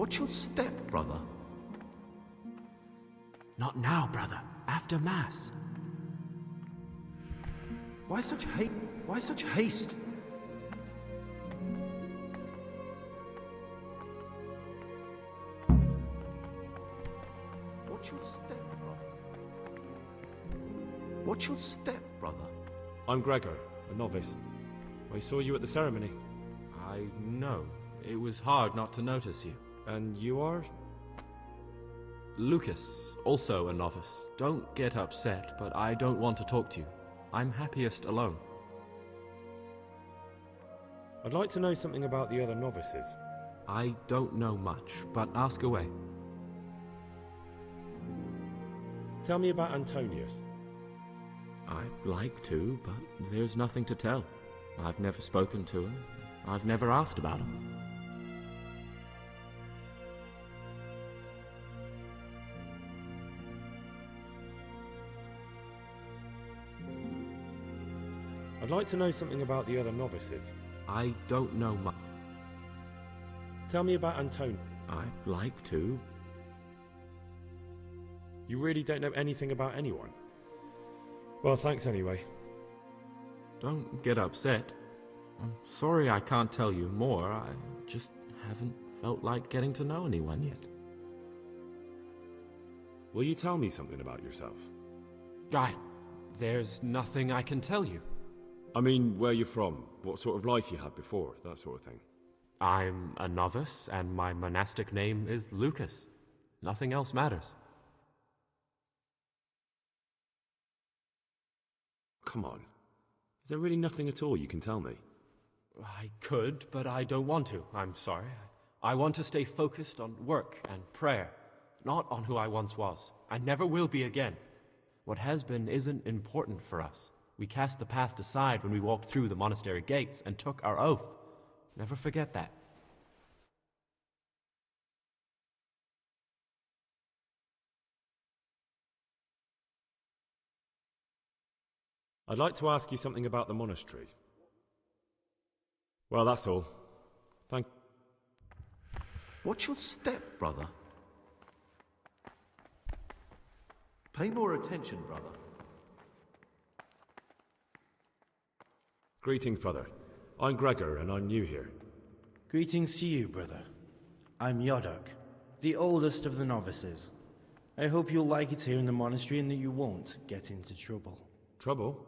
Watch your step, brother. Not now, brother. After Mass. Why such hate? Why such haste? What's your step, brother? I'm Gregor, a novice. I saw you at the ceremony. I know. It was hard not to notice you. And you are? Lucas, also a novice. Don't get upset, but I don't want to talk to you. I'm happiest alone. I'd like to know something about the other novices. I don't know much, but ask away. Tell me about Antonius. I'd like to, but there's nothing to tell. I've never spoken to him. I've never asked about him. I'd like to know something about the other novices. I don't know much. Tell me about Antonius. I'd like to. You really don't know anything about anyone? Well, thanks anyway. Don't get upset. I'm sorry I can't tell you more. I just haven't felt like getting to know anyone yet. Will you tell me something about yourself? There's nothing I can tell you. I mean, where you're from, what sort of life you had before, that sort of thing. I'm a novice, and my monastic name is Lucas. Nothing else matters. Come on. Is there really nothing at all you can tell me? I could, but I don't want to. I'm sorry. I want to stay focused on work and prayer, not on who I once was. I never will be again. What has been isn't important for us. We cast the past aside when we walked through the monastery gates and took our oath. Never forget that. I'd like to ask you something about the monastery. Well, that's all. Thank... What's your step, brother? Pay more attention, brother. Greetings, brother. I'm Gregor, and I'm new here. Greetings to you, brother. I'm Yodok, the oldest of the novices. I hope you'll like it here in the monastery and that you won't get into trouble. Trouble?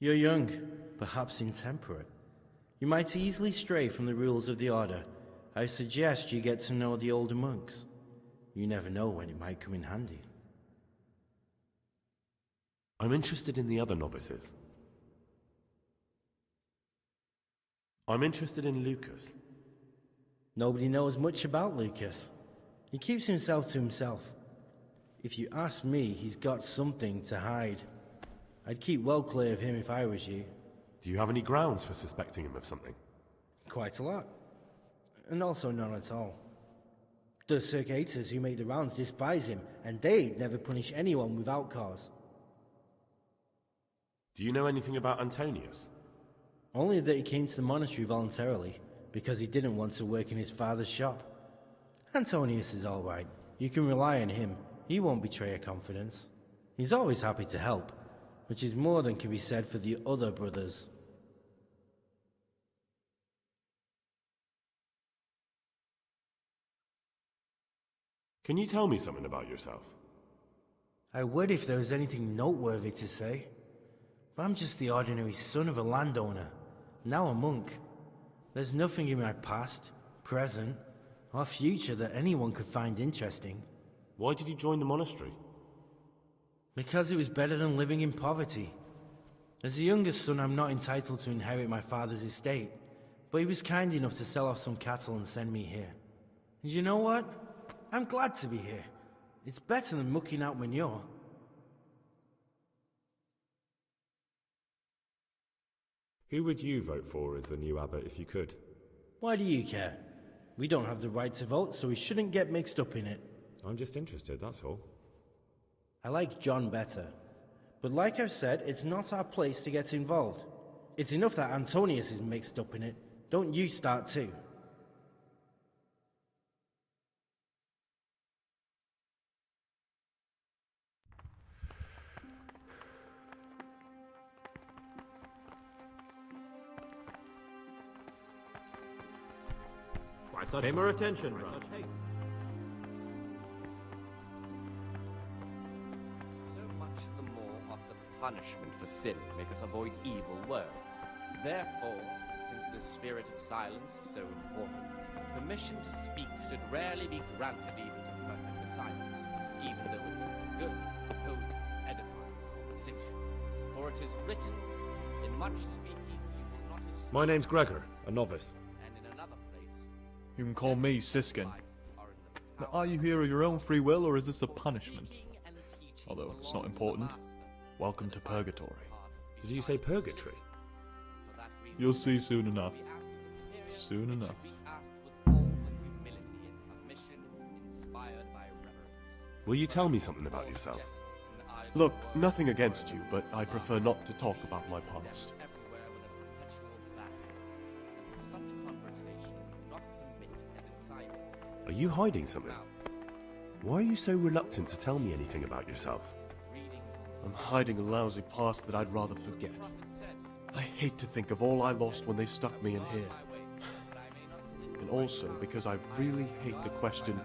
You're young, perhaps intemperate. You might easily stray from the rules of the order. I suggest you get to know the older monks. You never know when it might come in handy. I'm interested in the other novices. I'm interested in Lucas. Nobody knows much about Lucas. He keeps himself to himself. If you ask me, he's got something to hide. I'd keep well clear of him if I was you. Do you have any grounds for suspecting him of something? Quite a lot. And also none at all. The circators who make the rounds despise him, and they'd never punish anyone without cause. Do you know anything about Antonius? Only that he came to the monastery voluntarily, because he didn't want to work in his father's shop. Antonius is all right. You can rely on him. He won't betray your confidence. He's always happy to help, which is more than can be said for the other brothers. Can you tell me something about yourself? I would if there was anything noteworthy to say. But I'm just the ordinary son of a landowner, now a monk. There's nothing in my past, present, or future that anyone could find interesting. Why did you join the monastery? Because it was better than living in poverty. As the youngest son, I'm not entitled to inherit my father's estate, but he was kind enough to sell off some cattle and send me here. And you know what? I'm glad to be here. It's better than mucking out manure. Who would you vote for as the new abbot if you could? Why do you care? We don't have the right to vote, so we shouldn't get mixed up in it. I'm just interested, that's all. I like John better. But like I've said, it's not our place to get involved. It's enough that Antonius is mixed up in it. Don't you start too. Pay more attention, brother. So much the punishment for sin make us avoid evil words. Therefore, since the spirit of silence is so important, permission to speak should rarely be granted even to perfect silence, even though it be for good, holy, edifying conversation. For it is written, in much speaking you will not escape. My name's Gregor, a novice. And in another place, You can call me Siskin. Now, are you here of your own free will, or is this a punishment? Although it's not important. Welcome to Purgatory. Did you say purgatory? You'll see soon enough. Soon enough. Will you tell me something about yourself? Look, nothing against you, but I prefer not to talk about my past. Are you hiding something? Why are you so reluctant to tell me anything about yourself? I'm hiding a lousy past that I'd rather forget. I hate to think of all I lost when they stuck me in here. And also because I really hate the question,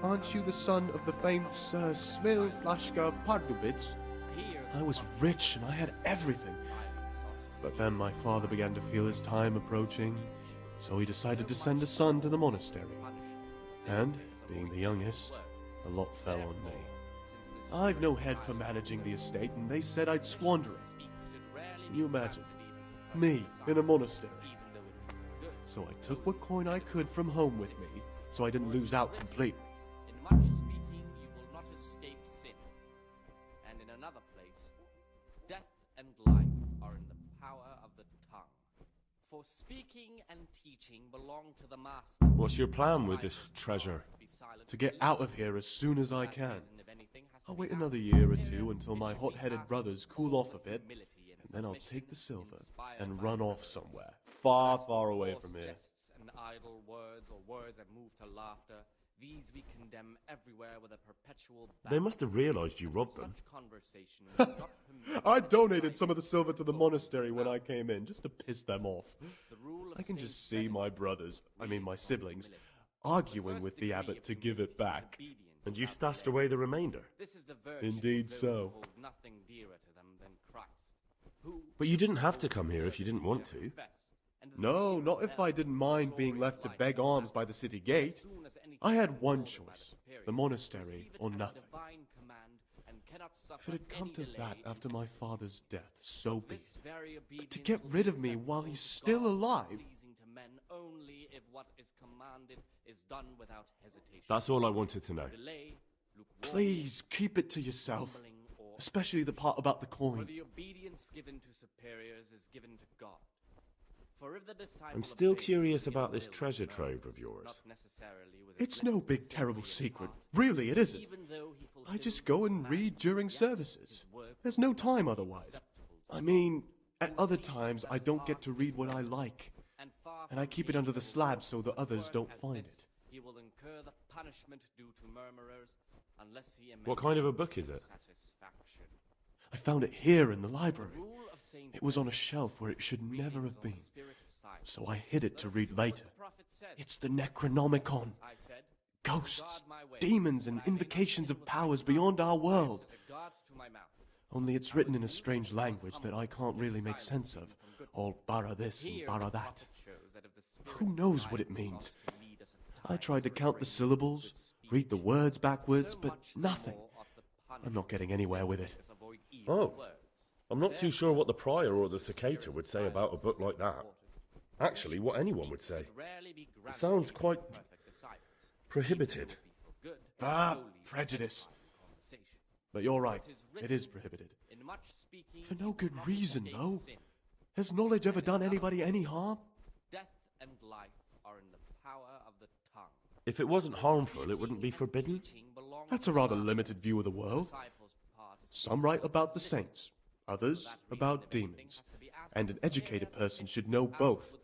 aren't you the son of the famed Sir Smil Flashka Pardubitz? I was rich and I had everything. But then my father began to feel his time approaching, so he decided to send a son to the monastery. And, being the youngest, a lot fell on me. I've no head for managing the estate, and they said I'd squander it. Can you imagine? Me, in a monastery. So I took what coin I could from home with me, so I didn't lose out completely. In much speaking you will not escape sin. And in another place, death and life are in the power of the tongue. For speaking and teaching belong to the master. What's your plan with this treasure? To get out of here as soon as I can. I'll wait another year or two until my hot-headed brothers cool off a bit, and then I'll take the silver and run off somewhere, far, far away from here. And idle words or words that move to laughter, these we condemn everywhere with a perpetual They must have realized you robbed them. I donated some of the silver to the monastery when I came in, just to piss them off. I can just see my brothers, my siblings, arguing with the abbot to give it back. And you stashed away the remainder? Indeed so. Nothing dearer to them than Christ. But you didn't have to come here if you didn't want to. No, not if I didn't mind being left to beg alms by the city gate. I had one choice, the monastery or nothing. If it had come to that after my father's death, so be it. But to get rid of me while he's still alive... That's all I wanted to know. Please, keep it to yourself. Especially the part about the coin. For the obedience given to superiors is given to God. I'm still curious about this treasure trove of yours. It's no big terrible secret. Really, it isn't. I just go and read during services. There's no time otherwise. At other times I don't get to read what I like. And I keep it under the slab so the others don't find it. He will incur the punishment due to murmurers unless he What kind of a book is it? I found it here in the library. It was on a shelf where it should never have been. So I hid it to read later. It's the Necronomicon. Ghosts, demons, and invocations of powers beyond our world. Only it's written in a strange language that I can't really make sense of. All bara this and bara that. Who knows what it means? I tried to count the syllables, read the words backwards, but nothing. I'm not getting anywhere with it. Oh, I'm not too sure what the prior or the cicada would say about a book like that. Actually, what anyone would say. It sounds quite prohibited. Prejudice. But you're right, it is prohibited. For no good reason, though. Has knowledge ever done anybody any harm? Death and life are in the power of the tongue. If it wasn't harmful, it wouldn't be forbidden? That's a rather limited view of the world. Some write about the saints, others about demons. And an educated person should know both.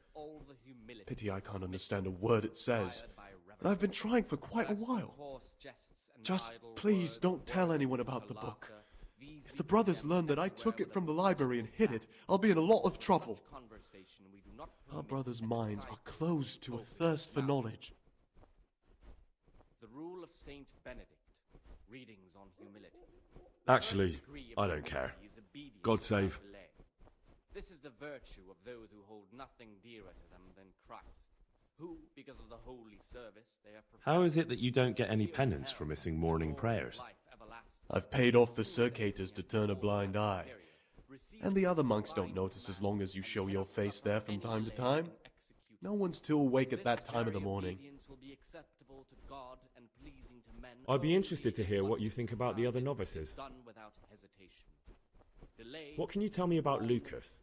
Pity I can't understand a word it says. And I've been trying for quite a while. Just please don't tell anyone about the book. If the brothers learn that I took it from the library and hid it, I'll be in a lot of trouble. Our brothers' minds are closed to a thirst for knowledge. The rule of Saint Benedict, readings on humility. Actually, I don't care. God save. This is the virtue of those who hold nothing dearer to them than Christ, who, because of the holy service they have How is it that you don't get any penance for missing morning prayers? I've paid off the circators to turn a blind eye. And the other monks don't notice as long as you show your face there from time to time. No one's too awake at that time of the morning. I'd be interested to hear what you think about the other novices. What can you tell me about Lucas?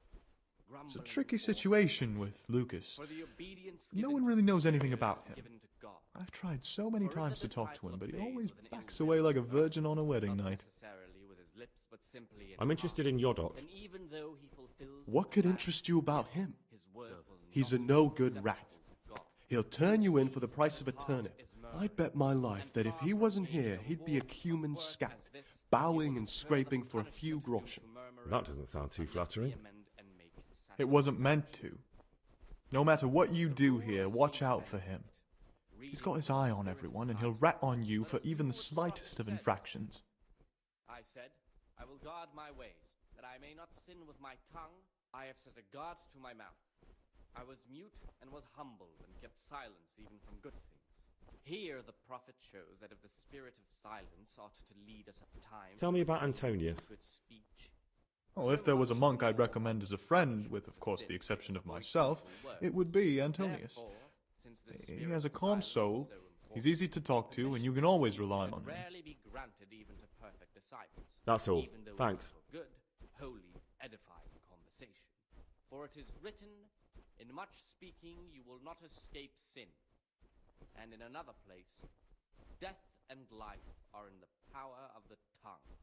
It's a tricky situation with Lucas. No one really knows anything about him. I've tried so many times to talk to him, but he always backs away like a virgin on a wedding night. I'm interested in Yodok. What could interest you about him? He's a no-good rat. He'll turn you in for the price of a turnip. I'd bet my life that if he wasn't here, he'd be a cumin scat, bowing and scraping for a few groschen. That doesn't sound too flattering. It wasn't meant to. No matter what you do here, watch out for him. He's got his eye on everyone, and he'll rat on you for even the slightest of infractions. I said, I will guard my ways, that I may not sin with my tongue. I have set a guard to my mouth. I was mute and was humble and kept silence even from good things. Here the prophet shows that if the spirit of silence ought to lead us at times... Tell me about Antonius. Oh, if there was a monk I'd recommend as a friend, with of course the exception of myself, it would be Antonius. He has a calm soul, he's easy to talk to, and you can always rely on him. That's all. Thanks. Good, holy, edifying conversation. For it is written, in much speaking you will not escape sin. And in another place, death and life are in the power of the tongue.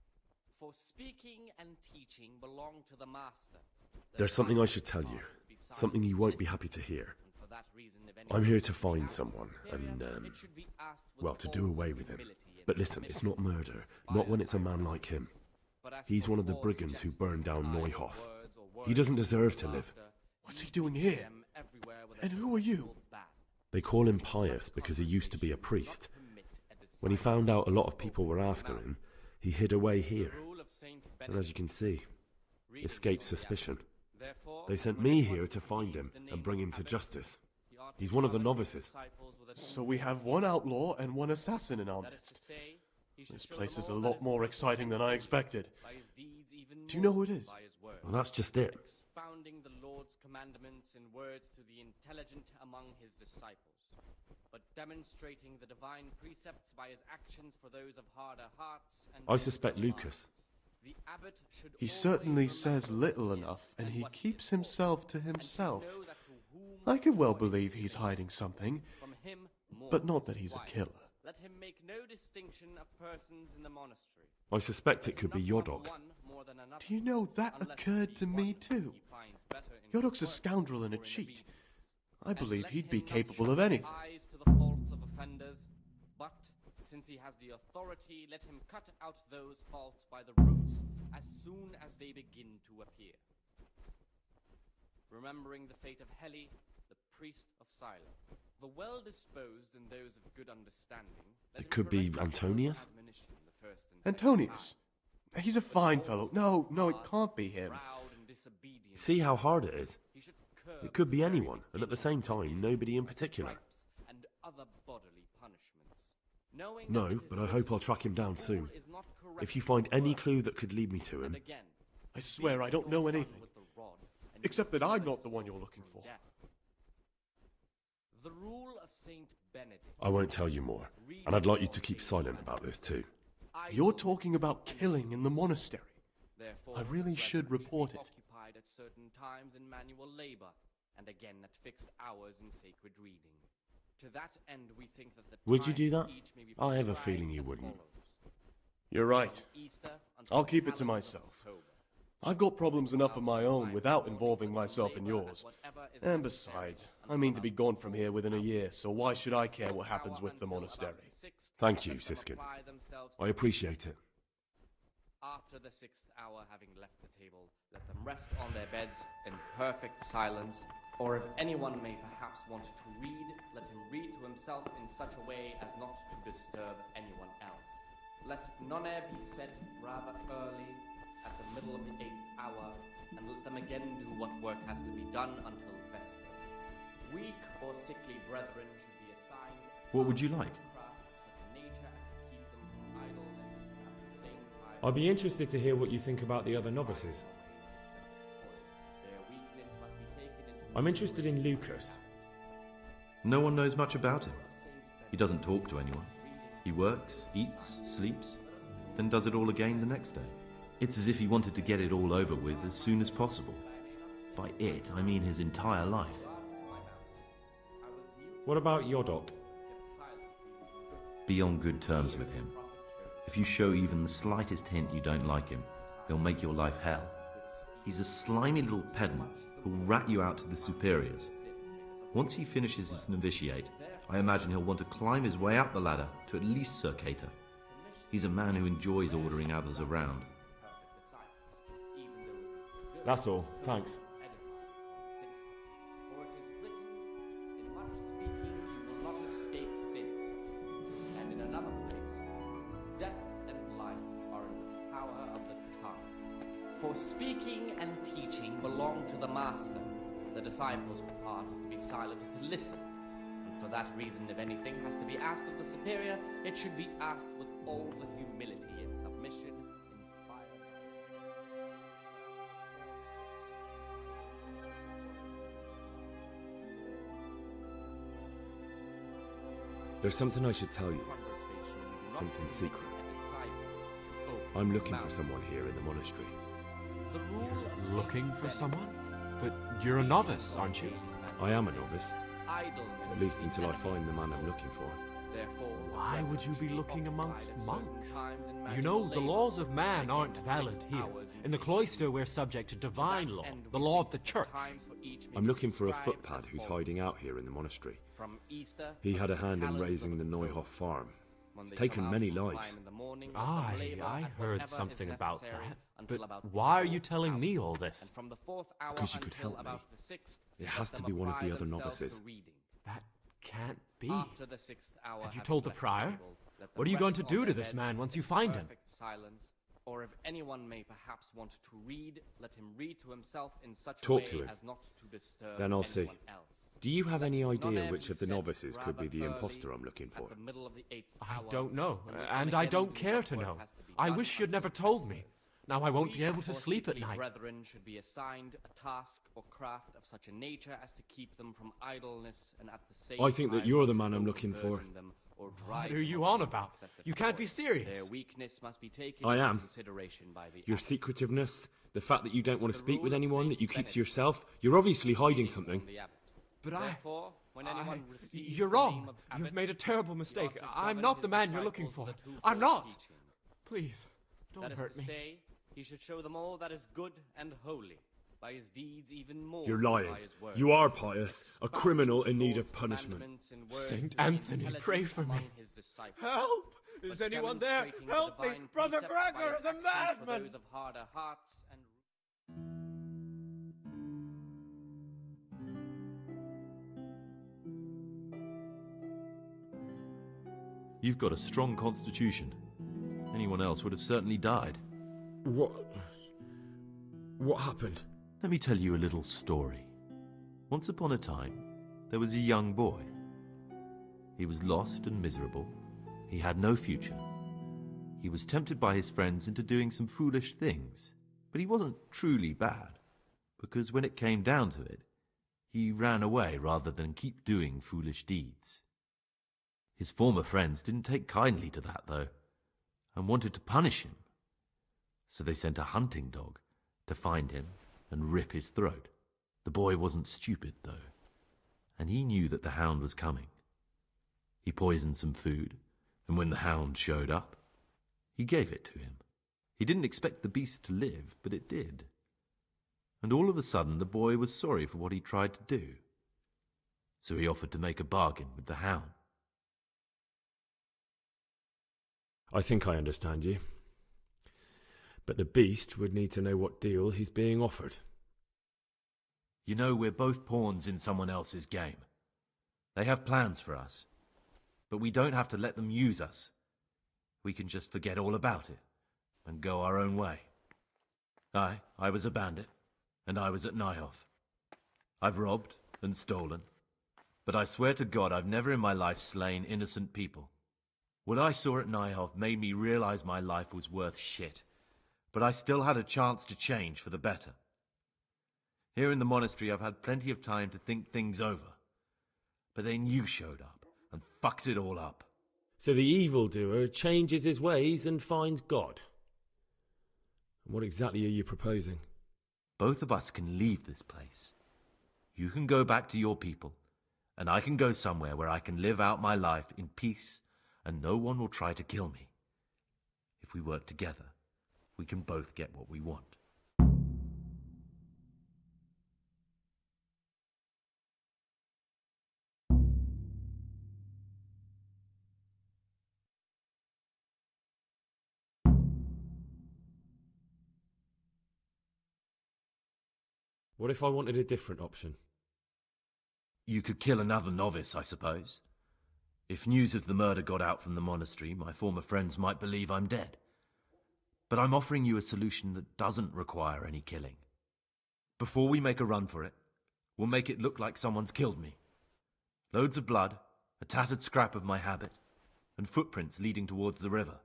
For speaking and teaching belong to the master. There's something I should tell you. Something you won't be happy to hear. I'm here to find someone, and, well, to do away with him. But listen, it's not murder. Not when it's a man like him. He's one of the brigands who burned down Neuhof. He doesn't deserve to live. What's he doing here? And who are you? They call him pious because he used to be a priest. When he found out a lot of people were after him, he hid away here. And as you can see, escaped suspicion. They sent me here to find him and bring him to justice. He's one of the novices. So we have one outlaw and one assassin in our midst. This place is a lot more exciting than I expected. Do you know who it is? Well, that's just it. Expounding the Lord's commandments in words to the intelligent among his disciples, but demonstrating the divine precepts by his actions for those of harder hearts and... I suspect Lucas. He certainly says little enough, and he keeps himself to himself. I could well believe he's hiding something, but not that he's a killer. Let him make no distinction of persons in the monastery. I suspect it could be Yodok. Do you know, that occurred to me too. Yodok's a scoundrel and a cheat. I believe he'd be capable of anything. To the faults of offenders, but since he has the authority, let him cut out those faults by the roots as soon as they begin to appear. Remembering the fate of Heli, the priest of Silo, the well-disposed and those of good understanding... It could be Antonius? Antonius? He's a fine fellow. No, it can't be him. See how hard it is? It could be anyone, and at the same time, nobody in particular. No, but I hope I'll track him down soon. If you find any clue that could lead me to him... I swear I don't know anything. Except that I'm not the one you're looking for. The rule of Saint Benedict. I won't tell you more, and I'd like you to keep silent about this too. You're talking about killing in the monastery. I really should report it. Occupied at certain times in manual labor, and again at fixed hours in sacred reading. To that end, we think that the Would you do that? I have a feeling you wouldn't. You're right. I'll keep it to myself. I've got problems enough of my own without involving myself in yours. And besides, I mean to be gone from here within a year, so why should I care what happens with the monastery? Thank you, Siskin. I appreciate it. After the 6th hour, having left the table, let them rest on their beds in perfect silence, or if anyone may perhaps want to read, let him read to himself in such a way as not to disturb anyone else. Let none be said rather early, at the middle of the 8th hour, and let them again do what work has to be done until vespers. Weak or sickly brethren should be assigned What would you like? craft of such a nature as to keep them from idleness, and at the same time I'd be interested to hear what you think about the other novices. their weakness must be taken into I'm interested in Lucas. No one knows much about him. He doesn't talk to anyone. He works, eats, sleeps, then does it all again the next day. It's as if he wanted to get it all over with as soon as possible. By it, I mean his entire life. What about Yodok? Be on good terms with him. If you show even the slightest hint you don't like him, he'll make your life hell. He's a slimy little pedant who'll rat you out to the superiors. Once he finishes his novitiate, I imagine he'll want to climb his way up the ladder to at least Sir Cater. He's a man who enjoys ordering others around. That's all, thanks. For it is written, in much speaking you will not escape sin. And in another place, death and life are in the power of the tongue. For speaking and teaching belong to the master. The disciples' part is to be silent and to listen. And for that reason, if anything has to be asked of the superior, it should be asked with all the humility and submission inspired. There's something I should tell you. Something secret. I'm looking for someone here in the monastery. The rule of Looking for someone? But you're a novice, aren't you? I am a novice. idleness, At least until I find the man I'm looking for. Therefore, Why would you be looking amongst monks? You know, the laws of man aren't valid here. In the cloister, we're subject to divine law, the law of the church. I'm looking for a footpad who's hiding out here in the monastery. He had a hand in raising the Neuhoff farm. He's taken many lives. I heard something about that. But why are you telling me all this? Because you could help me. It has to be one of the other novices. That can't be. Have you told the prior? What are you going to do to this man once you find him? Or if anyone may perhaps want to read, let him read to himself in such Talk a way to him. as not to disturb Then I'll see. anyone else. Do you have any idea None which of the said novices could be the rather impostor early I'm looking for? at the middle of the 8th I hour, don't know, when we and can I again don't do care what to work know. has to be I done wish you'd until never told me. Now I won't be able to Weak or sleep at sickly night. brethren should be assigned a task or craft of such a nature as to keep them from idleness and at the same I think that time you're the not man I'm looking for. overburden them or What drive are you them on to about? excessive You can't be toil. serious. Their weakness must be taken I into am. consideration by the Your abbot. secretiveness, the fact that you don't want to The speak with rule of anyone, Saint that you keep to Benedict yourself, you're obviously hiding readings something. from the abbot. But Therefore, when anyone receives you're the wrong. name of You've abbot, made a terrible he mistake. ought to I'm govern not his the man you're looking for. disciples with a I'm twofold not. teaching. Please, That don't is hurt to me. say, he should show them all that is good and holy, by his deeds even more You're than lying. by his words. You are pious, a criminal in need of punishment. Commandments in words Saint to be Anthony, intelligent pray for me. among his disciples. Help! Is But anyone there? demonstrating the Help me! divine Brother precept by Gregor his is a actions for madman! those of harder hearts and You've got a strong constitution. Anyone else would have certainly died. What happened? Let me tell you a little story. Once upon a time, there was a young boy. He was lost and miserable. He had no future. He was tempted by his friends into doing some foolish things, but he wasn't truly bad, because when it came down to it, he ran away rather than keep doing foolish deeds. His former friends didn't take kindly to that, though, and wanted to punish him. So they sent a hunting dog to find him and rip his throat. The boy wasn't stupid, though, and he knew that the hound was coming. He poisoned some food, and when the hound showed up, he gave it to him. He didn't expect the beast to live, but it did. And all of a sudden the boy was sorry for what he tried to do. So he offered to make a bargain with the hound. I think I understand you. But the beast would need to know what deal he's being offered. You know, we're both pawns in someone else's game. They have plans for us, but we don't have to let them use us. We can just forget all about it and go our own way. I was a bandit, and I was at Nyhof. I've robbed and stolen, but I swear to God I've never in my life slain innocent people. What I saw at Nyhof made me realize my life was worth shit, but I still had a chance to change for the better. Here in the monastery I've had plenty of time to think things over, but then you showed up and fucked it all up. So the evildoer changes his ways and finds God. And what exactly are you proposing? Both of us can leave this place. You can go back to your people, and I can go somewhere where I can live out my life in peace and no one will try to kill me. If we work together, we can both get what we want. What if I wanted a different option? You could kill another novice, I suppose. If news of the murder got out from the monastery, my former friends might believe I'm dead. But I'm offering you a solution that doesn't require any killing. Before we make a run for it, we'll make it look like someone's killed me. Loads of blood, a tattered scrap of my habit, and footprints leading towards the river.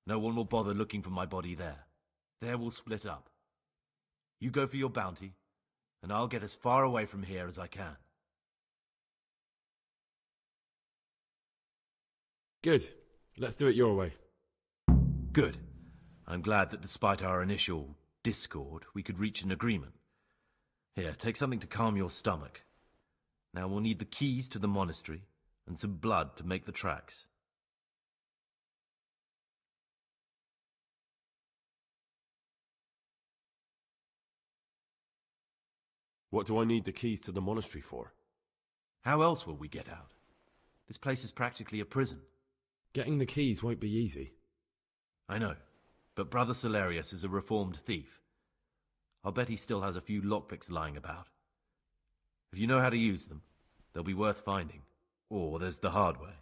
No one will bother looking for my body there. There we'll split up. You go for your bounty, and I'll get as far away from here as I can. Good. Let's do it your way. Good. I'm glad that despite our initial discord, we could reach an agreement. Here, take something to calm your stomach. Now we'll need the keys to the monastery and some blood to make the tracks. What do I need the keys to the monastery for? How else will we get out? This place is practically a prison. Getting the keys won't be easy. I know, but Brother Salarius is a reformed thief. I'll bet he still has a few lockpicks lying about. If you know how to use them, they'll be worth finding. Or there's the hard way.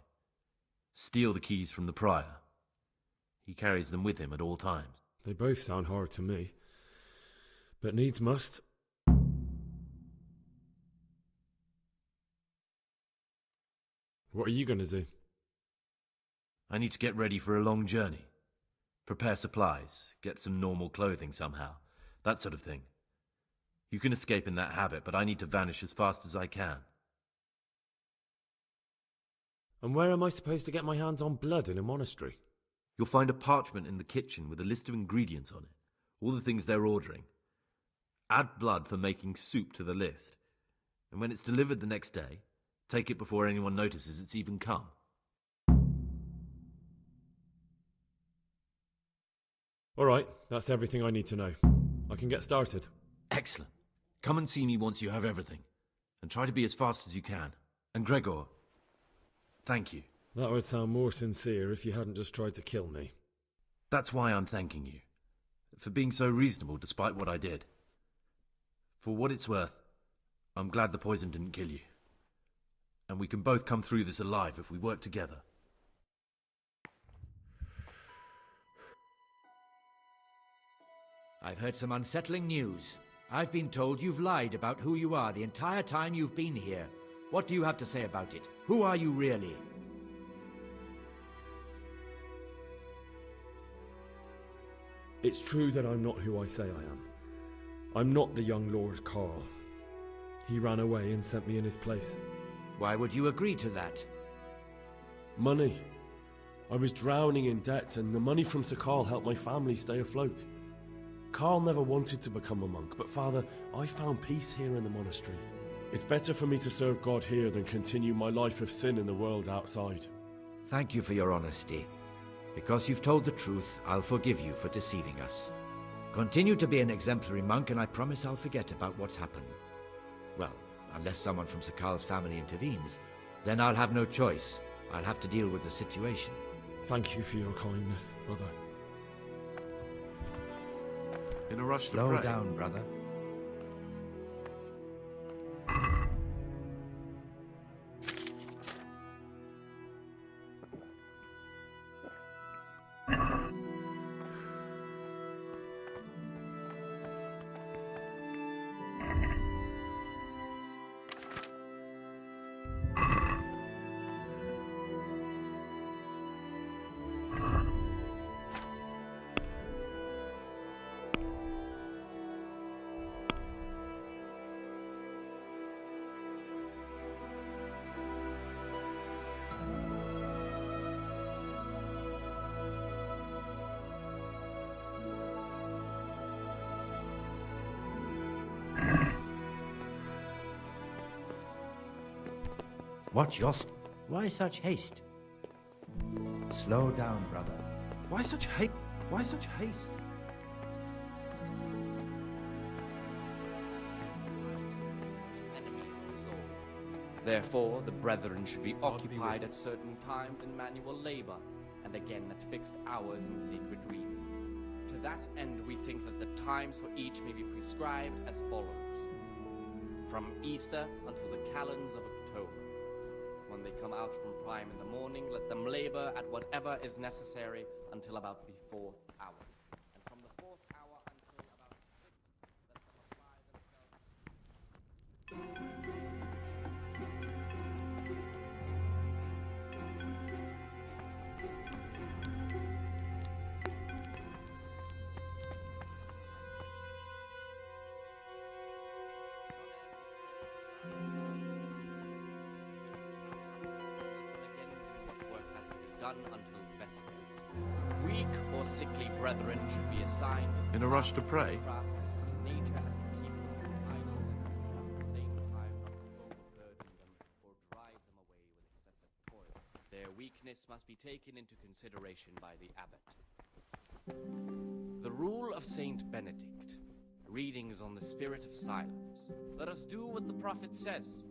Steal the keys from the prior. He carries them with him at all times. They both sound hard to me. But needs must. What are you going to do? I need to get ready for a long journey. Prepare supplies, get some normal clothing somehow. That sort of thing. You can escape in that habit, but I need to vanish as fast as I can. And where am I supposed to get my hands on blood in a monastery? You'll find a parchment in the kitchen with a list of ingredients on it. All the things they're ordering. Add blood for making soup to the list. And when it's delivered the next day, take it before anyone notices it's even come. All right, that's everything I need to know. I can get started. Excellent. Come and see me once you have everything. And try to be as fast as you can. And Gregor, thank you. That would sound more sincere if you hadn't just tried to kill me. That's why I'm thanking you. For being so reasonable despite what I did. For what it's worth, I'm glad the poison didn't kill you. And we can both come through this alive if we work together. I've heard some unsettling news. I've been told you've lied about who you are the entire time you've been here. What do you have to say about it? Who are you really? It's true that I'm not who I say I am. I'm not the young Lord Carl. He ran away and sent me in his place. Why would you agree to that? Money. I was drowning in debt, and the money from Sir Carl helped my family stay afloat. Carl never wanted to become a monk, but Father, I found peace here in the monastery. It's better for me to serve God here than continue my life of sin in the world outside. Thank you for your honesty. Because you've told the truth, I'll forgive you for deceiving us. Continue to be an exemplary monk, and I promise I'll forget about what's happened. Well, unless someone from Sir Carl's family intervenes, then I'll have no choice. I'll have to deal with the situation. Thank you for your kindness, brother. In a rush to Slow pray. down, brother. Watch your Why such haste? Slow down, brother. Why such hate? Why such haste? Therefore, the brethren should be occupied at certain times in manual labor, and again at fixed hours in sacred reading. To that end, we think that the times for each may be prescribed as follows. From Easter until the calends of October. When they come out from prime in the morning, let them labor at whatever is necessary until about the 4th hour. And from the 4th hour until about the 6th, let them apply themselves. Done until Vespers. Weak or sickly brethren should be assigned in a rush to pray. Of such a nature as to keep them from idleness, and at the same time not to overburden them or drive them away with excessive toil. Their weakness must be taken into consideration by the abbot. The rule of Saint Benedict. Readings on the spirit of silence. Let us do what the prophet says.